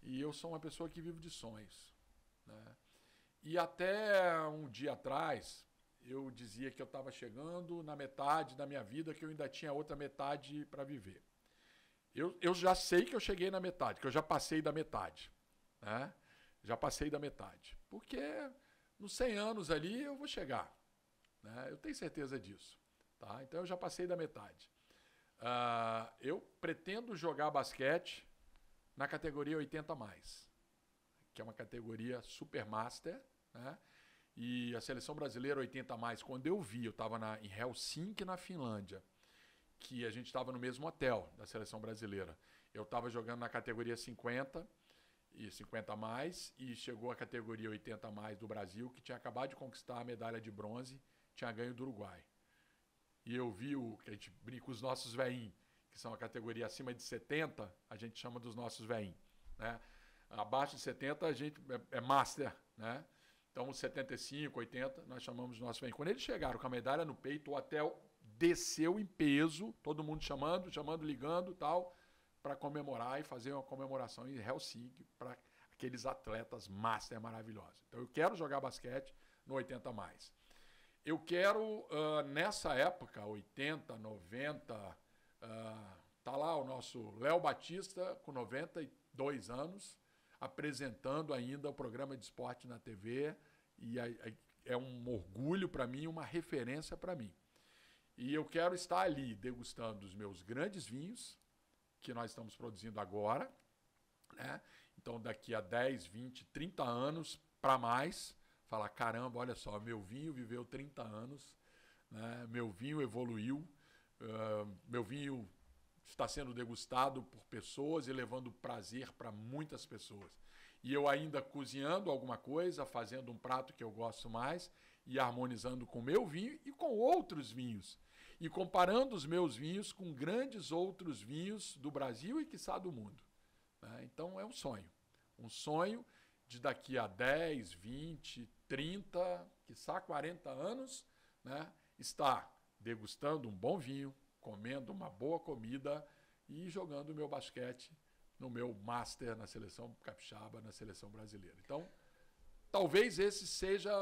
Speaker 2: E eu sou uma pessoa que vive de sonhos, né? E até um dia atrás, eu dizia que eu estava chegando na metade da minha vida, que eu ainda tinha outra metade para viver. Eu já sei que eu cheguei na metade, que eu já passei da metade, né? Já passei da metade. Porque nos 100 anos ali eu vou chegar, né? Eu tenho certeza disso, tá? Então eu já passei da metade. Eu pretendo jogar basquete na categoria 80+, que é uma categoria super master, né? E a seleção brasileira 80+, quando eu vi, eu estava em Helsinki, na Finlândia, que a gente estava no mesmo hotel da seleção brasileira. Eu estava jogando na categoria 50 e 50+, e chegou a categoria 80+ do Brasil, que tinha acabado de conquistar a medalha de bronze, tinha ganho do Uruguai. E eu vi que a gente brinca, os nossos veinhos, que são a categoria acima de 70, a gente chama dos nossos veinhos, né? Abaixo de 70 a gente é master, né? Então, 75, 80, nós chamamos de nosso veinho. Quando eles chegaram com a medalha no peito, o hotel desceu em peso, todo mundo chamando, ligando, tal, para comemorar e fazer uma comemoração em Helsinki para aqueles atletas master maravilhosos. Então, eu quero jogar basquete no 80+. Eu quero, nessa época, 80, 90, tá lá o nosso Léo Batista, com 92 anos, apresentando ainda o programa de esporte na TV, e é um orgulho para mim, uma referência para mim. E eu quero estar ali degustando os meus grandes vinhos, que nós estamos produzindo agora, né? Então, daqui a 10, 20, 30 anos para mais, falar, caramba, olha só, meu vinho viveu 30 anos, né? Meu vinho evoluiu, meu vinho está sendo degustado por pessoas e levando prazer para muitas pessoas. E eu ainda cozinhando alguma coisa, fazendo um prato que eu gosto mais e harmonizando com o meu vinho e com outros vinhos. E comparando os meus vinhos com grandes outros vinhos do Brasil e, quiçá, do mundo, né? Então, é um sonho. Um sonho de daqui a 10, 20, 30, quiçá 40 anos, né, estar degustando um bom vinho, comendo uma boa comida e jogando o meu basquete no meu master na seleção capixaba, na seleção brasileira. Então, talvez esse seja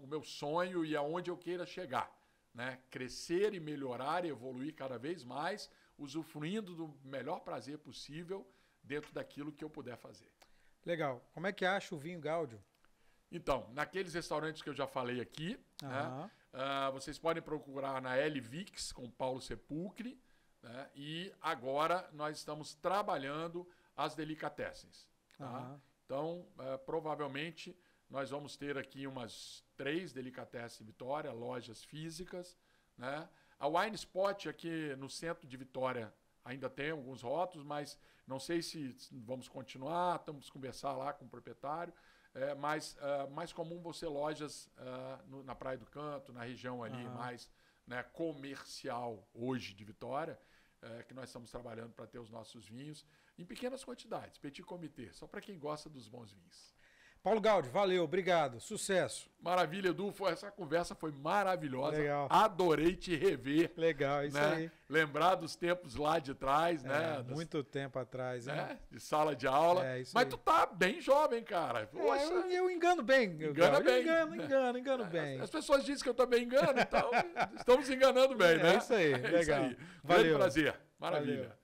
Speaker 2: o meu sonho e aonde eu queira chegar, né? Crescer e melhorar e evoluir cada vez mais, usufruindo do melhor prazer possível dentro daquilo que eu puder fazer.
Speaker 1: Legal. Como é que acha o vinho Gáudio?
Speaker 2: Então, naqueles restaurantes que eu já falei aqui, né, vocês podem procurar na L-Vix com Paulo Sepulcre, né, e agora nós estamos trabalhando as delicatessens. Tá? Então, provavelmente, nós vamos ter aqui umas 3 delicatessen Vitória, lojas físicas. Né? A Wine Spot aqui no centro de Vitória ainda tem alguns rótulos, mas não sei se vamos continuar, estamos conversar lá com o proprietário. Mas mais comum você lojas na Praia do Canto, na região ali mais, né, comercial hoje de Vitória, que nós estamos trabalhando para ter os nossos vinhos em pequenas quantidades, petit comité, só para quem gosta dos bons vinhos.
Speaker 1: Paulo Gáudio, valeu, obrigado, sucesso.
Speaker 2: Maravilha, Edu, essa conversa foi maravilhosa.
Speaker 1: Legal.
Speaker 2: Adorei te rever.
Speaker 1: Legal, isso
Speaker 2: né?
Speaker 1: aí.
Speaker 2: Lembrar dos tempos lá de trás, né?
Speaker 1: Muito tempo atrás,
Speaker 2: né? De sala de aula. Mas
Speaker 1: aí.
Speaker 2: Tu tá bem jovem, cara. Poxa.
Speaker 1: Eu engano bem.
Speaker 2: Engana bem.
Speaker 1: Engano bem.
Speaker 2: As pessoas dizem que eu também engano, então estamos enganando bem, né?
Speaker 1: É isso aí, legal.
Speaker 2: Isso aí.
Speaker 1: Valeu.
Speaker 2: Grande prazer. Maravilha.
Speaker 1: Valeu.